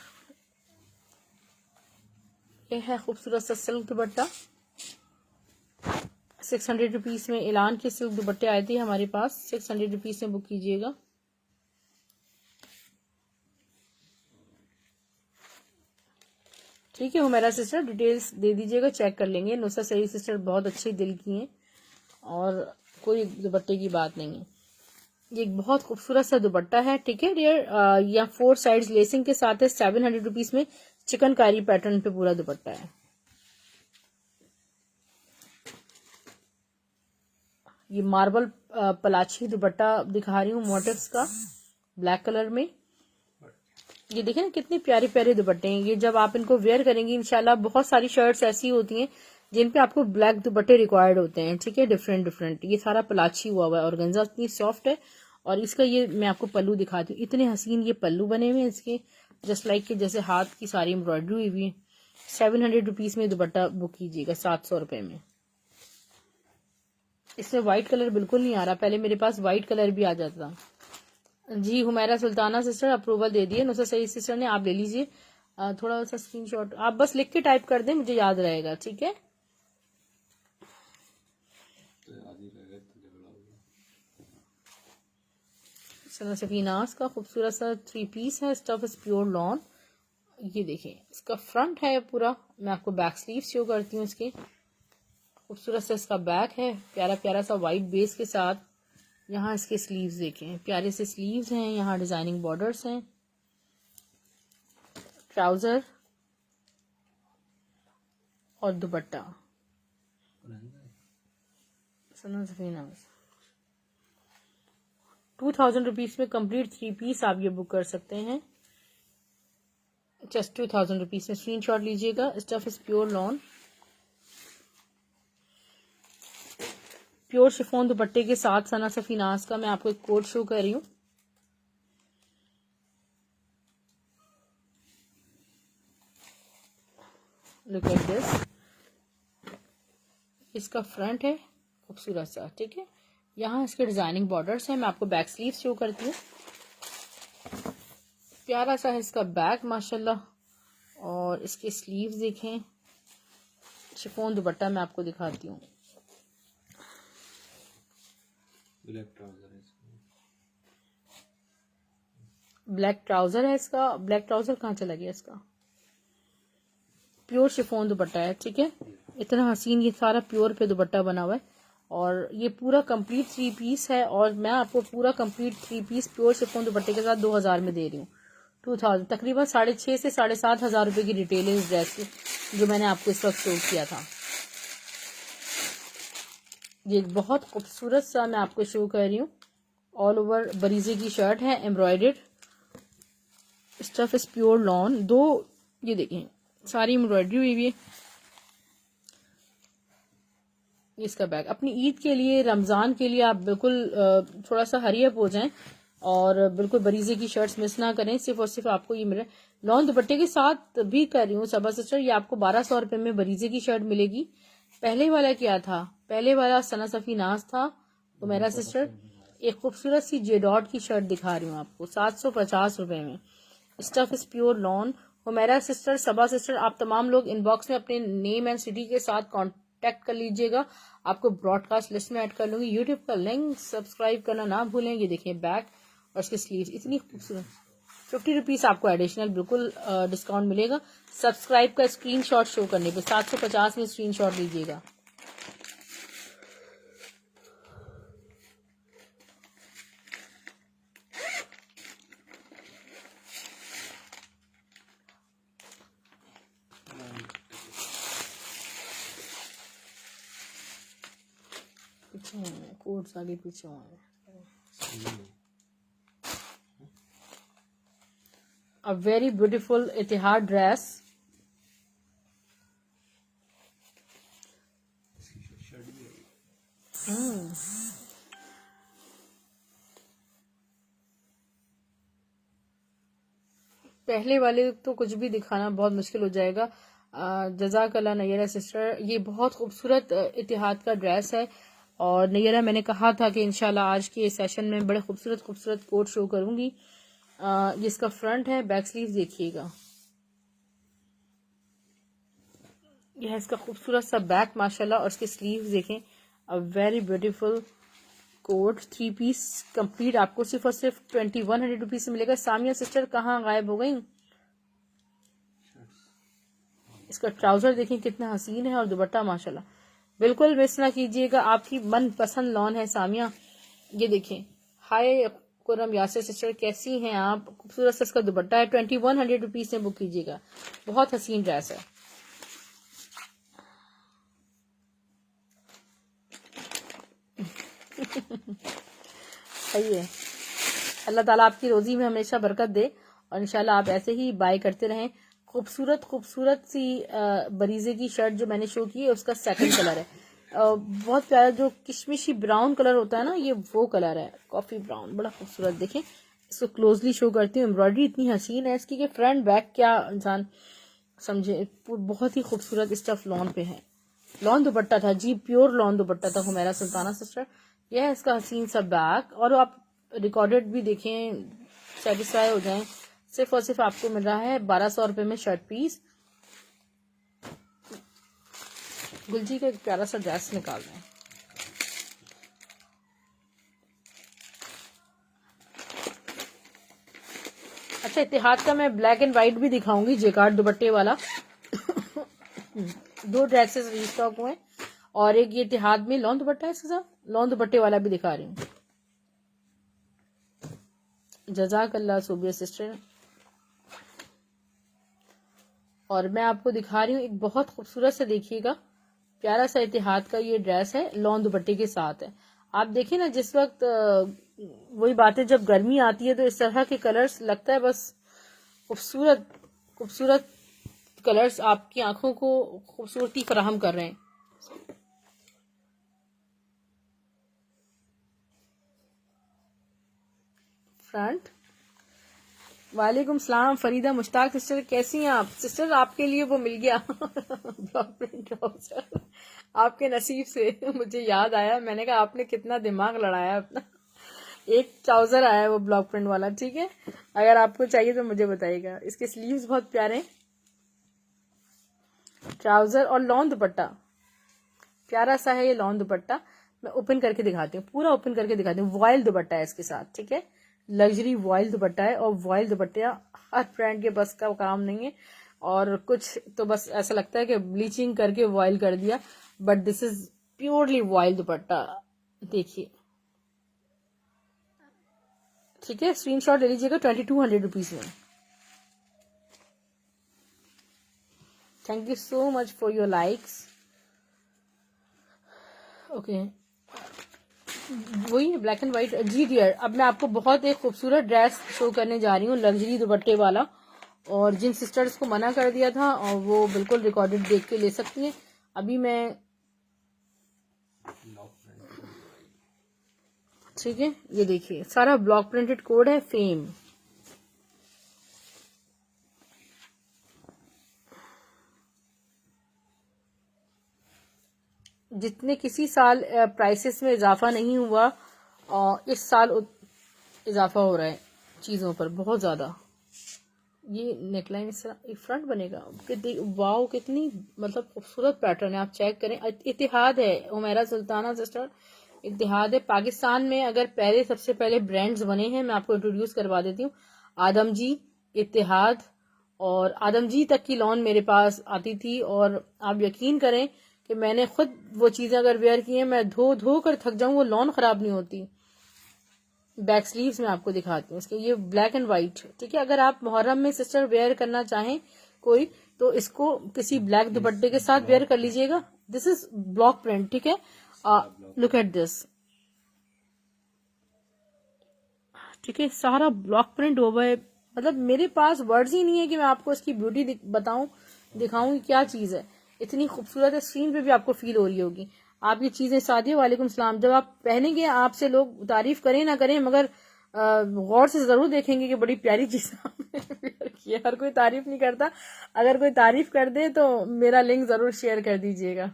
ये है खूबसूरत सा सिल्क दुपट्टा, 600 रुपीज में। ऐलान के सिल्क दुपट्टे आए थे हमारे पास, 600 रुपीज में बुक कीजिएगा। ठीक है हुमैरा सिस्टर, डिटेल्स दे दीजिएगा, चेक कर लेंगे। नुसरत सही सिस्टर बहुत अच्छे दिल की हैं और कोई दुपट्टे की बात नहीं है। ये एक बहुत खूबसूरत सा दुपट्टा है, ठीक है डियर। यहाँ 4 साइड्स लेसिंग के साथ है। 700 रुपीज में चिकनकारी पैटर्न पे पूरा दुपट्टा है। ये मार्बल पलाची दुपट्टा दिखा रही हूँ मोटिव्स का, ब्लैक कलर में। ये देखें ना कितने प्यारे प्यारे दुपट्टे हैं। ये जब आप इनको वेयर करेंगे इंशाल्लाह, बहुत सारी शर्ट्स ऐसी होती हैं जिन पे आपको ब्लैक दुपट्टे रिक्वायर्ड होते हैं, ठीक है, डिफरेंट डिफरेंट। ये सारा पलाची हुआ हुआ है और गंजा इतनी सॉफ्ट है। और इसका ये मैं आपको पल्लू दिखाती हूँ, इतने हसीन ये पल्लू बने हुए हैं इसके, जस्ट लाइक के जैसे हाथ की सारी एम्ब्रॉयडरी हुई हुई है। 700 रुपीज में दुपट्टा बुक कीजिएगा, 700 रुपए में। इसमें व्हाइट कलर बिल्कुल नहीं आ रहा, पहले मेरे पास व्हाइट कलर भी आ जाता था। जी हुमैरा सुल्ताना सिस्टर अप्रूवल दे दिए, नुसरत सही सिस्टर ने, आप ले लीजिए। थोड़ा सा स्क्रीनशॉट आप बस लिख के टाइप कर दें, मुझे याद रहेगा, ठीक है। सफीनास का खूबसूरत सा 3 पीस है, स्टफ इज प्योर लॉन। ये देखें इसका फ्रंट है पूरा, मैं आपको बैक स्लीव शो करती हूँ इसके। खूबसूरत सा इसका बैक है, प्यारा प्यारा सा वाइट बेस के साथ। यहाँ इसके स्लीव्स देखें, प्यारे से स्लीव्स हैं, यहाँ डिजाइनिंग बॉर्डर्स हैं। ट्राउजर और दुपट्टा। ₹2000 में कंप्लीट 3 पीस आप ये बुक कर सकते हैं। जस्ट ₹2000 में स्क्रीनशॉट लीजिएगा। Stuff is pure lawn, pure chiffon दुपट्टे के साथ सना सफी नाज का मैं आपको एक कोट शो कर रही हूँ। लुक एट दिस, इसका फ्रंट है खूबसूरत सा, ठीक है। यहाँ इसके डिजाइनिंग बॉर्डर्स हैं। मैं आपको बैक स्लीव शो करती हूँ। प्यारा सा है इसका बैक माशाल्लाह, और इसके स्लीव्स देखें। शिफॉन दुपट्टा मैं आपको दिखाती हूँ। ब्लैक ट्राउजर है इसका। ब्लैक ट्राउजर कहाँ चला गया इसका? प्योर शिफॉन दुपट्टा है, ठीक है। इतना हसीन ये सारा प्योर पे दुपट्टा बना हुआ है, और ये पूरा कंप्लीट 3 पीस है। और मैं आपको पूरा कंप्लीट 3 पीस प्योर शिफॉन दुपट्टे के साथ 2000 में दे रही हूँ। 2000 तकरीबन 6,500 से 7,500 रुपए की रिटेल है इस ड्रेस की, जो मैंने आपको इस वक्त शो किया था। ये बहुत खूबसूरत सा मैं आपको शो कर रही हूँ। ऑल ओवर बरीजे की शर्ट है, embroidered. Stuff is pure lawn. दो ये देखें सारी एम्ब्रॉयडरी हुई है। इसका बैग अपनी ईद के लिए, रमजान के लिए आप बिल्कुल थोड़ा सा हरी अप हो जाएं और बिल्कुल बरीजे की शर्ट्स मिस ना करें। सिर्फ और सिर्फ आपको ये मिले लॉन दुपट्टे के साथ भी कर रही हूँ सबा सिस्टर। ये आपको 1200 रुपए में बरीजे की शर्ट मिलेगी। पहले वाला क्या था? पहले वाला सना सफी नाज था। तो मेरा सिस्टर एक खूबसूरत सी जेडॉट की शर्ट दिखा रही हूँ आपको 750 रुपए में। Stuff is pure lawn. Humaira sister, Saba sister, आप तमाम लोग इनबॉक्स में अपने नेम एंड सिटी के साथ कांटेक्ट कर लीजिएगा। आपको ब्रॉडकास्ट लिस्ट में ऐड कर लूंगी। यूट्यूब का लिंक सब्सक्राइब करना ना भूलें। ये देखिए बैक और इसके स्लीव्स इतनी खूबसूरत। ₹50 आपको एडिशनल बिल्कुल डिस्काउंट मिलेगा सब्सक्राइब का स्क्रीनशॉट शो करने पे। 750 में स्क्रीनशॉट लीजिएगा। पीछे कोट्स आगे पीछे हुए। A very beautiful Ittehad dress. पहले वाले तो कुछ भी दिखाना बहुत मुश्किल हो जाएगा। जज़ाकल्लाह नैरा सिस्टर, ये बहुत खूबसूरत इतिहाद का ड्रेस है। और नैरा मैंने कहा था कि इंशाल्लाह आज के सेशन में बड़े खूबसूरत खूबसूरत कोट शो करूंगी। ये इसका फ्रंट है, बैक स्लीव देखिएगा। यह है इसका खूबसूरत सा बैक माशाल्लाह, और इसके स्लीव्स देखें। A very beautiful coat 3 piece complete आपको सिर्फ और सिर्फ 2100 रुपीज से मिलेगा। सामिया सिस्टर कहाँ गायब हो गई? इसका ट्राउजर देखें कितना हसीन है, और दुपट्टा माशाल्लाह बिल्कुल मिस ना कीजिएगा। आपकी मनपसंद लॉन है सामिया। ये देखें। हाय कुरम यासिर सिस्टर, कैसी हैं आप? खूबसूरत सा इसका दुपट्टा है। 2100 रुपीज से बुक कीजिएगा। बहुत हसीन ड्रेस है। सही है। अल्लाह ताला आपकी रोजी में हमेशा बरकत दे, और इंशाल्लाह आप ऐसे ही बाय करते रहें। खूबसूरत खूबसूरत सी बरीजे की शर्ट जो मैंने शो की है उसका सेकंड कलर है। बहुत प्यारा जो किशमिशी ब्राउन कलर होता है ना, ये वो कलर है, कॉफी ब्राउन, बड़ा खूबसूरत। देखें इसको क्लोजली शो करती हूँ। एम्ब्रॉयडरी इतनी हसीन है इसकी कि फ्रंट बैक क्या इंसान समझे। बहुत ही खूबसूरत स्टफ लॉन पे है। लॉन दुपट्टा था जी, प्योर लॉन दुपट्टा था हुमैरा सुल्ताना सिस्टर। यह है इसका हसीन सा बैक, और आप रिकॉर्डेड भी देखें, सेटिस्फाई हो जाएं। सिर्फ और सिर्फ आपको मिल रहा है 1200 रुपए में शर्ट पीस। गुलजी का एक प्यारा सा ड्रेस निकाल रहे हैं। अच्छा, इतिहाद का मैं ब्लैक एंड व्हाइट भी दिखाऊंगी, जेकार्ड दुपट्टे वाला। 2 ड्रेसेस रीस्टॉक हुए, और एक ये इतिहाद में लॉन दुपट्टा है इसके साथ, लॉन दुपट्टे वाला भी दिखा रही हूँ। जज़ाकल्लाह सोबिया सिस्टर। और मैं आपको दिखा रही हूँ एक बहुत खूबसूरत सा, देखिएगा प्यारा सा इतिहाद का ये ड्रेस है, लॉन दुपट्टे के साथ है। आप देखें ना, जिस वक्त वही बात है, जब गर्मी आती है तो इस तरह के कलर्स लगता है बस खूबसूरत खूबसूरत कलर्स आपकी आंखों को खूबसूरती फराहम कर रहे हैं। फ्रंट। वालेकुम सलाम फरीदा मुश्ताक सिस्टर, कैसी हैं आप? सिस्टर आपके लिए वो मिल गया ब्लॉक प्रिंट ट्राउजर, आपके नसीब से मुझे याद आया, मैंने कहा आपने कितना दिमाग लड़ाया अपना। एक ट्राउजर आया है वो ब्लॉक प्रिंट वाला, ठीक है, अगर आपको चाहिए तो मुझे बताइएगा। इसके स्लीव्स बहुत प्यारे हैं, ट्राउजर और लॉन दुपट्टा प्यारा सा है। ये लॉन दुपट्टा मैं ओपन करके दिखाती हूँ, पूरा ओपन करके दिखाती हूँ। वॉयल दुपट्टा है इसके साथ, ठीक है, लग्जरी वॉयल दुपट्टा है। और वॉयल दुपट्टा हर ब्रांड के बस का काम नहीं है, और कुछ तो बस ऐसा लगता है कि ब्लीचिंग करके वॉयल कर दिया, but this is purely voile dupatta. देखिए, ठीक है, स्क्रीनशॉट ले लीजिएगा 2200 रुपीज में। Thank you so much for your likes. Okay, वही ब्लैक एंड व्हाइट। जी डियर, अब मैं आपको बहुत एक खूबसूरत ड्रेस शो करने जा रही हूँ, लग्जरी दुपट्टे वाला। और जिन सिस्टर्स को मना कर दिया था, और वो बिल्कुल रिकॉर्डेड देख के ले सकती हैं। अभी मैं, ठीक है, ये देखिए सारा ब्लॉक प्रिंटेड कोड है, फेम। जितने किसी साल प्राइसेस में इजाफा नहीं हुआ, और इस साल इजाफा हो रहा है चीजों पर बहुत ज्यादा। ये नेकलाइन इस तरह एक फ्रंट बनेगा, वाओ कितनी मतलब खूबसूरत पैटर्न है, आप चेक करें। इतिहाद है, उमेरा सुल्ताना सिस्टर, इतिहाद है। पाकिस्तान में अगर पहले सबसे पहले ब्रांड्स बने हैं, मैं आपको इंट्रोड्यूस करवा देती हूँ। आदमजी, इतिहाद, और आदमजी तक की लॉन मेरे पास आती थी। और आप यकीन करें कि मैंने खुद वो चीजें अगर वेयर की हैं, मैं धो धो कर थक जाऊं, वो लॉन खराब नहीं होती। बैक स्लीव्स में आपको दिखाती हूँ इसके, ये ब्लैक एंड व्हाइट, ठीक है। अगर आप मुहर्रम में सिस्टर वेयर करना चाहें कोई, तो इसको किसी ब्लैक दुपट्टे के साथ वेयर कर लीजिएगा। दिस इज ब्लॉक प्रिंट, ठीक है, लुक एट दिस, ठीक है, सारा ब्लॉक प्रिंट हुआ है। मतलब मेरे पास वर्ड्स ही नहीं है कि मैं आपको इसकी ब्यूटी बताऊं, दिखाऊं क्या चीज है, इतनी खूबसूरत है। स्क्रीन पे भी आपको फील हो रही होगी। आप ये चीजें, सादिया वालेकुम सलाम, जब आप पहनेंगे आपसे लोग तारीफ करें ना करें, मगर गौर से जरूर देखेंगे कि बड़ी प्यारी चीज आपने वेयर की है। हर कोई तारीफ नहीं करता, अगर कोई तारीफ कर दे तो मेरा लिंक जरूर शेयर कर दीजिएगा,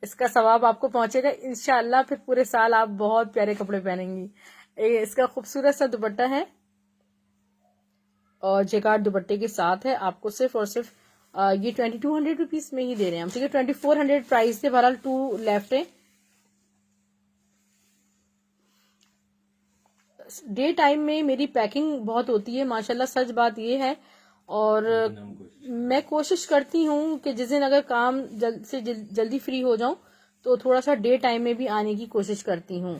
इसका सवाब आपको पहुंचेगा इंशाल्लाह। फिर पूरे साल आप बहुत प्यारे कपड़े पहनेंगी। इसका खूबसूरत सा दुपट्टा है, और जेकार्ड दुपट्टे के साथ है। आपको सिर्फ और सिर्फ ये 2200 रुपीज में ही दे रहे हैं हम, ठीक है। 2400 प्राइस से, बहरहाल 2 लेफ्ट है। डे टाइम में मेरी पैकिंग बहुत होती है माशाल्लाह, सच बात ये है। और मैं कोशिश करती हूँ कि जिस दिन अगर काम जल्दी फ्री हो जाऊं, तो थोड़ा सा डे टाइम में भी आने की कोशिश करती हूँ।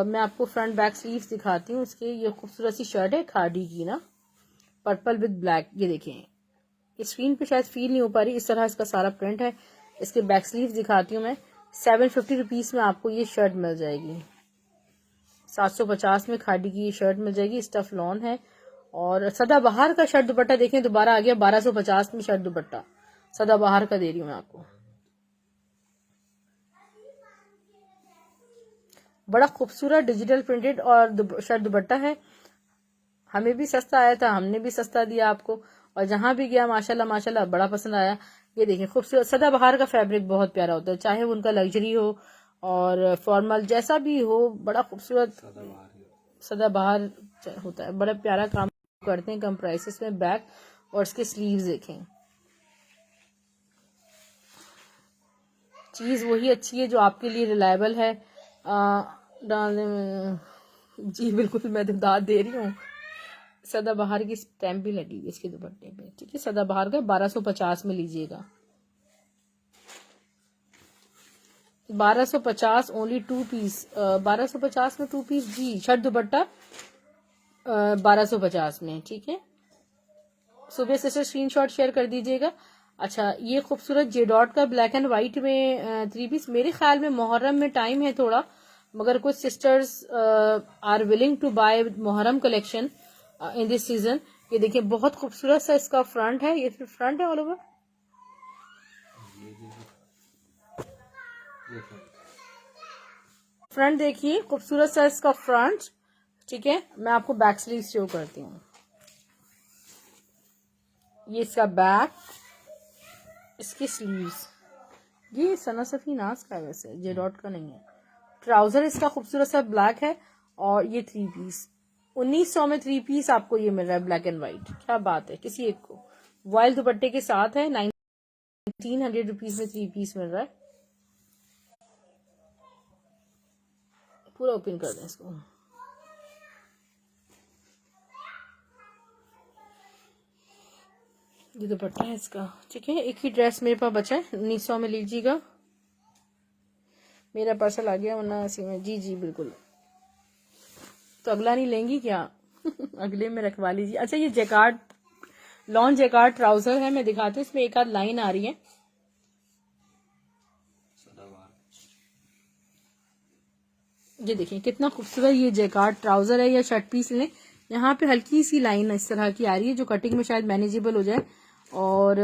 मैं आपको फ्रंट बैक स्लीव्स दिखाती हूँ इसके। ये खूबसूरत सी शर्ट है खादी की ना, पर्पल विद ब्लैक, ये देखें, स्क्रीन पे शायद फील नहीं हो पा रही, इस तरह इसका सारा प्रिंट है। इसके बैक स्लीव्स दिखाती हूँ मैं। 750 रुपीज में आपको ये शर्ट मिल जाएगी। 750 में खादी की ये शर्ट मिल जाएगी, स्टफ लॉन है। और सदाबहार का शर्ट दुपट्टा देखें, दोबारा आ गया 1250 में शर्ट दुपट्टा, सदाबहार का दे रही हूँ मैं आपको। बड़ा खूबसूरत डिजिटल प्रिंटेड और शर्ट दुपट्टा है। हमें भी सस्ता आया था, हमने भी सस्ता दिया आपको, और जहां भी गया माशाल्लाह माशाल्लाह बड़ा पसंद आया। ये देखिए खूबसूरत, सदाबहार का फैब्रिक बहुत प्यारा होता है, चाहे उनका लग्जरी हो और फॉर्मल जैसा भी हो, बड़ा खूबसूरत सदाबहार होता है। बड़ा प्यारा काम करते हैं कम प्राइसेस में। बैक और इसके स्लीव्स देखें, चीज वही अच्छी है जो आपके लिए रिलायबल है। डालने में जी बिल्कुल, मैं तो दाद दे रही हूँ। सदाबहार की स्टैम्प भी लगी हुई इसके दुपट्टे पे, ठीक है। सदाबहार का 1250 में लीजिएगा, 1250 ओनली 2 पीस, 1250 में 2 पीस जी, शर्ट दुपट्टा 1250 में, ठीक है। सुबह से स्क्रीनशॉट शेयर कर दीजिएगा। अच्छा, ये खूबसूरत जे डॉट का ब्लैक एंड व्हाइट में 3 पीस, मेरे ख्याल में मुहर्रम में टाइम है थोड़ा, मगर कुछ sisters are willing to buy Muharram collection in this season. ये देखिए बहुत खूबसूरत सा इसका फ्रंट है, ये फ्रंट है ऑल ओवर। फ्रंट देखिए खूबसूरत सा इसका फ्रंट, ठीक है। मैं आपको बैक स्लीव शो करती हूँ। ये इसका बैक, इसकी स्लीव्स, ये सना सफी नाज का है वैसे, जे डॉट का नहीं है। ट्राउजर इसका खूबसूरत सा ब्लैक है और ये 3 पीस 1900 में 3 पीस आपको ये मिल रहा है ब्लैक एंड व्हाइट। क्या बात है, किसी एक को वॉयल दुपट्टे के साथ है। 1900 रुपीज में 3 पीस मिल रहा है। पूरा ओपन कर दें इसको। ये दुपट्टा है इसका, ठीक है। एक ही ड्रेस मेरे पास बचा है, 1900 में लीजिएगा। मेरा पार्सल आ गया वरना इसी में। जी जी बिल्कुल। तो अगला नहीं लेंगी क्या? अगले में रखवा लीजिए। अच्छा ये जैकार्ड, लॉन जैकार्ड ट्राउजर है, मैं दिखाती हूँ। इसमें एक आध लाइन आ रही है। ये देखिए कितना खूबसूरत ये जैकार्ड ट्राउजर है या शर्ट पीस लें। यहाँ पे हल्की सी लाइन इस तरह की आ रही है जो कटिंग में शायद मैनेजेबल हो जाए। और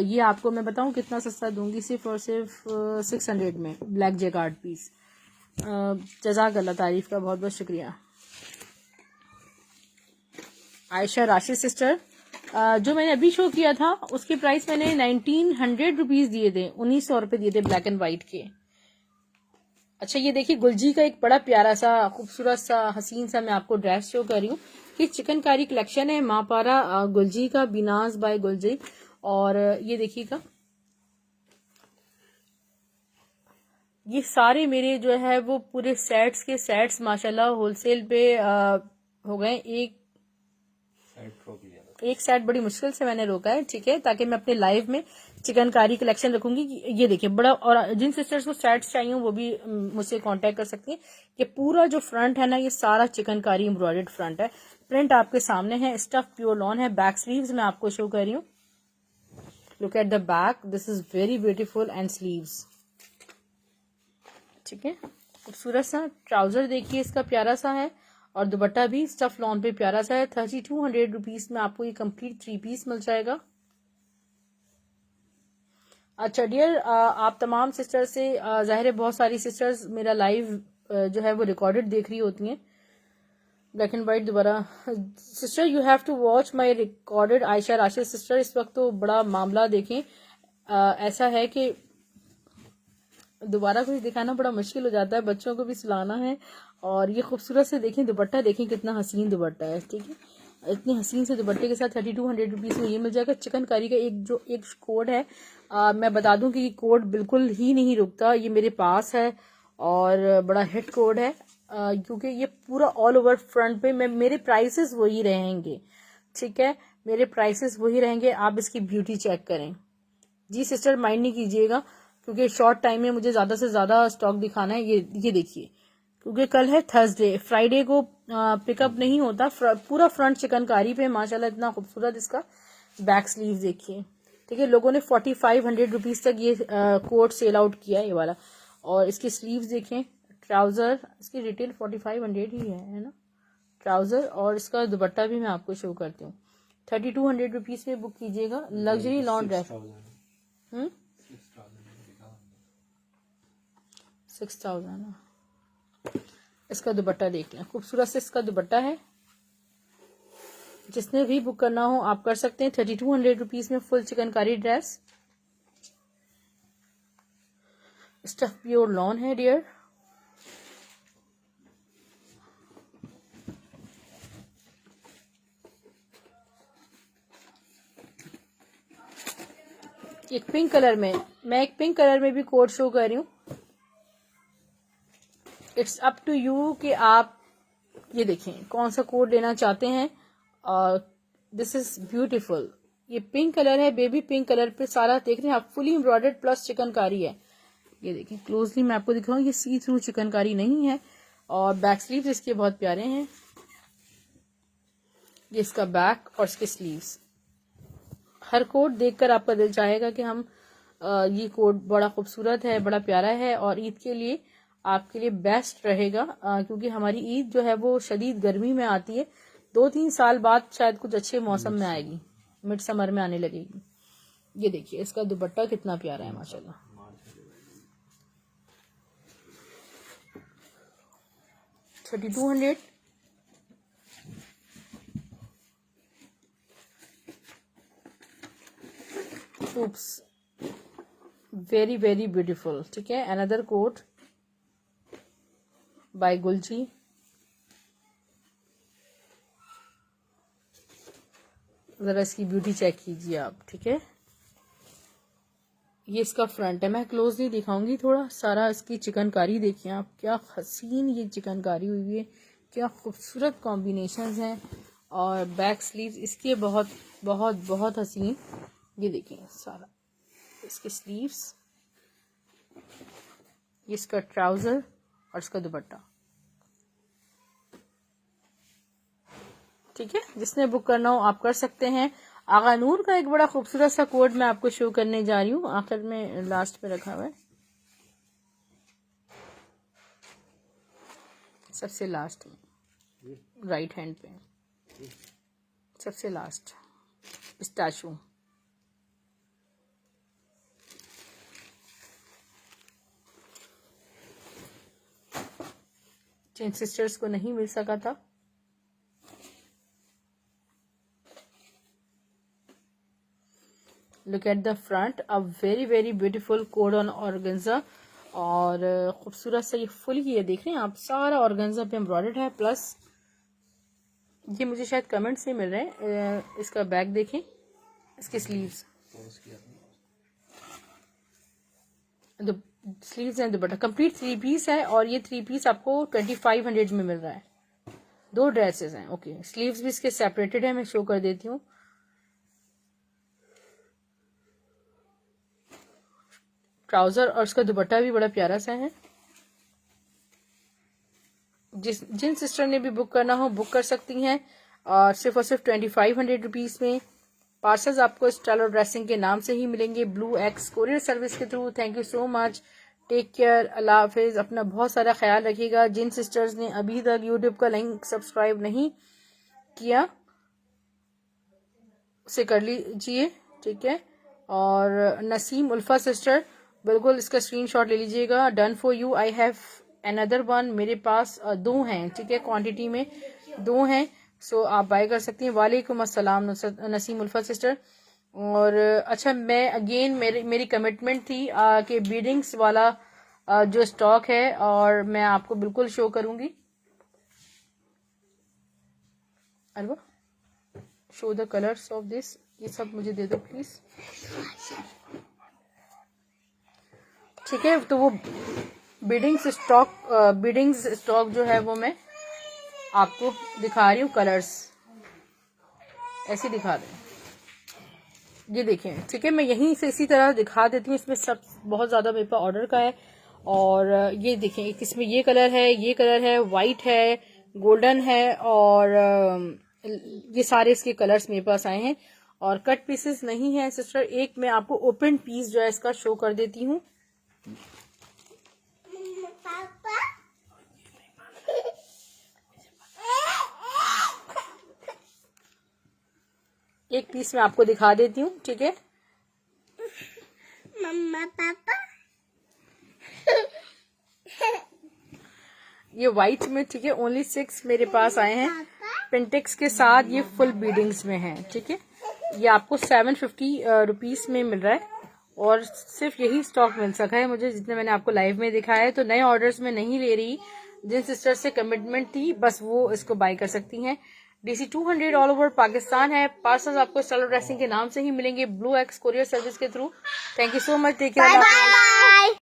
ये आपको मैं बताऊं कितना सस्ता दूंगी, सिर्फ और सिर्फ 600 में ब्लैक जैकार्ड पीस। जज़ाक अल्लाह, तारीफ का बहुत बहुत शुक्रिया। आयशा राशिद सिस्टर, जो मैंने अभी शो किया था उसके प्राइस मैंने 1900 रुपीज दिए थे, 1900 रुपए दिए थे ब्लैक एंड व्हाइट के। अच्छा ये देखिए गुलजी का एक बड़ा प्यारा सा खूबसूरत सा हसीन सा मैं आपको ड्रेस शो कर रही हूँ। ये चिकनकारी कलेक्शन है मापारा गुलजी का, बिनाज बाय गुलजी। और ये देखिएगा ये सारे मेरे जो है वो पूरे सेट्स के सेट्स माशाल्लाह होलसेल पे हो गए। एक सेट बड़ी मुश्किल से मैंने रोका है, ठीक है, ताकि मैं अपने लाइव में चिकनकारी कलेक्शन रखूंगी। ये देखिए बड़ा, और जिन सिस्टर्स को सेट्स चाहिए वो भी मुझसे कांटेक्ट कर सकती हैं। ये पूरा जो फ्रंट है ना ये सारा चिकनकारी एम्ब्रॉयडर्ड फ्रंट है। प्रिंट आपके सामने है, स्टफ प्योर लॉन है। बैक स्लीव्स मैं आपको शो कर रही हूँ। Look at the back, this is very beautiful and sleeves, ठीक है। खूबसूरत सा ट्राउजर देखिए इसका प्यारा सा है और दुपट्टा भी स्टफ लॉन पे प्यारा सा है। 3200 रुपीज में आपको ये कंप्लीट 3 पीस मिल जाएगा। अच्छा डियर, आप तमाम सिस्टर से जाहिर है बहुत सारी सिस्टर्स मेरा लाइव जो है वो रिकॉर्डेड देख रही होती हैं ब्लैक एंड व्हाइट। दोबारा sister you have to watch my recorded. Ayesha Rashid sister, इस वक्त तो बड़ा मामला देखें, ऐसा है कि दोबारा कुछ दिखाना बड़ा मुश्किल हो जाता है, बच्चों को भी सुलाना है। और ये खूबसूरत से देखें दुपट्टा, देखें कितना हसीन दुपट्टा है, ठीक है। इतनी हसीन से दुपट्टे के साथ 3200 रुपीज में ये मिल जाएगा। चिकनकारी का एक कोड है, मैं बता दूं कि ये कोड बिल्कुल ही नहीं रुकता, ये मेरे पास है और बड़ा हिट कोड है। क्योंकि ये पूरा ऑल ओवर फ्रंट पे मेरे प्राइसेस वही रहेंगे, ठीक है, मेरे प्राइसेस वही रहेंगे। आप इसकी ब्यूटी चेक करें। जी सिस्टर माइंड नहीं कीजिएगा क्योंकि शॉर्ट टाइम में मुझे ज्यादा से ज्यादा स्टॉक दिखाना है। ये देखिए क्योंकि कल है थर्सडे, फ्राइडे को पिकअप नहीं होता। पूरा फ्रंट चिकनकारी पे माशाल्लाह इतना खूबसूरत इसका बैक स्लीव देखिए, ठीक है। लोगों ने 4500 रुपीज तक ये कोट सेल आउट किया है ये वाला। और इसकी स्लीव्स देखें, ट्राउजर इसकी रिटेल 4500 ही है ना ट्राउजर। और इसका दुपट्टा भी मैं आपको शो करती हूँ। 3200 रुपीज में बुक कीजिएगा। Luxury lawn dress 6000। इसका दुपट्टा देख लें, खूबसूरत से इसका दुपट्टा है। जिसने भी बुक करना हो आप कर सकते हैं। 3200 रुपीज में full chikankari dress, stuff pure lawn है डियर। एक पिंक कलर में, मैं एक पिंक कलर में भी कोट शो कर रही हूँ। इट्स अप टू यू कि आप ये देखें कौन सा कोड लेना चाहते हैं। दिस इज ब्यूटीफुल, ये पिंक कलर है, बेबी पिंक कलर पे सारा देख रहे हैं आप, फुली एम्ब्रॉयडर्ड प्लस चिकनकारी है। ये देखें क्लोजली मैं आपको दिखाऊं, ये सी थ्रू चिकनकारी नहीं है। और बैक स्लीव्स इसके बहुत प्यारे हैं। ये इसका बैक और इसके स्लीव्स, हर कोट देखकर आपका दिल चाहेगा कि हम ये कोट बड़ा खूबसूरत है, बड़ा प्यारा है। और ईद के लिए आपके लिए बेस्ट रहेगा, क्योंकि हमारी ईद जो है वो शदीद गर्मी में आती है, 2-3 साल बाद शायद कुछ अच्छे मौसम में आएगी, मिड समर में आने लगेगी। ये देखिए इसका दुपट्टा कितना प्यारा है माशाल्लाह। 3200। oops, very very beautiful. ठीक है, अनदर कोट बाय गुलजी। जरा इसकी ब्यूटी चेक कीजिए आप। ठीक है, ये इसका फ्रंट है, मैं क्लोज नहीं दिखाऊंगी, थोड़ा सारा इसकी चिकनकारी देखिए आप, क्या हसीन ये चिकनकारी हुई है, क्या खूबसूरत कॉम्बिनेशंस हैं। और बैक स्लीव्स इसके बहुत बहुत बहुत हसीन। ये देखिए सारा इसके स्लीव्स, ये इसका ट्राउजर और इसका दुपट्टा। ठीक है, जिसने बुक करना हो आप कर सकते हैं। आगा नूर का एक बड़ा खूबसूरत सा कोड मैं आपको शो करने जा रही हूँ, आखिर में लास्ट पे रखा हुआ है, सबसे लास्ट में राइट हैंड पे, सबसे लास्ट पिस्ताशो। जिन सिस्टर्स को नहीं मिल सका था, look at the front, a very very beautiful code on organza. और खूबसूरत सा ये फुल ही है, देख रहे हैं आप, सारा ऑर्गेन्जा पे एम्ब्रॉयडर्ड है। प्लस ये मुझे शायद कमेंट से मिल रहे हैं। इसका बैक देखें, इसके sleeves and dupatta complete 3 piece है। और ये 3 पीस आपको 2500 में मिल रहा है। 2 ड्रेसेस हैं। ओके, स्लीव्स भी इसके सेपरेटेड है, मैं शो कर देती हूँ। ट्राउजर और उसका दुपट्टा भी बड़ा प्यारा सा है। जिन सिस्टर ने भी बुक करना हो बुक कर सकती हैं, और सिर्फ 2500 रुपीज में। पार्सल्स आपको स्टाइल ड्रेसिंग के नाम से ही मिलेंगे, ब्लू एक्स कोरियर सर्विस के through. Thank you so much, take care, अल्लाह हाफिज, अपना बहुत सारा ख्याल रखिएगा। जिन सिस्टर्स ने अभी तक यूट्यूब का लिंक सब्सक्राइब नहीं किया उसे कर लीजिए। ठीक है, और नसीम उल्फा सिस्टर बिल्कुल इसका स्क्रीनशॉट ले लीजिएगा। Done for you, I have another one, मेरे पास 2 हैं। ठीक है, क्वांटिटी में 2 हैं, सो आप बाय कर सकती हैं। वालेकुम अस्सलाम नसीम उल्फा सिस्टर। और अच्छा, मैं अगेन मेरी कमिटमेंट थी कि बीडिंग्स वाला जो स्टॉक है और मैं आपको बिल्कुल शो करूंगी। Arwa, show the colours of this, ये सब मुझे दे दो प्लीज। ठीक है, तो वो बीडिंग्स स्टॉक जो है वो मैं आपको दिखा रही हूँ। कलर्स ऐसे दिखा दें, ये देखें। ठीक है, मैं यहीं से इसी तरह दिखा देती हूँ। इसमें सब बहुत ज्यादा मेरे पास ऑर्डर का है। और ये देखें, इसमें ये कलर है, वाइट है, गोल्डन है, और ये सारे इसके कलर्स मेरे पास आए हैं। और कट पीसेस नहीं है सिस्टर। एक मैं आपको ओपन पीस जो है इसका शो कर देती हूँ। एक पीस मैं आपको दिखा देती हूँ। ठीक है, मम्मा पापा ये व्हाइट में, ठीक है, ओनली 6 मेरे पास आए हैं पिंटेक्स के साथ। ये फुल बीडिंग्स में है। ठीक है, ये आपको 750 रुपीज में मिल रहा है। और सिर्फ यही स्टॉक मिल सका है मुझे, जितने मैंने आपको लाइव में दिखाया है। तो नए ऑर्डर्स में नहीं ले रही, जिन सिस्टर से कमिटमेंट थी बस वो इसको बाय कर सकती हैं। DC 200 ऑल ओवर पाकिस्तान है। पार्सल्स आपको स्टाइल ड्रेसिंग के नाम से ही मिलेंगे, ब्लू एक्स कोरियर सर्विस के through. Thank you so much, take care.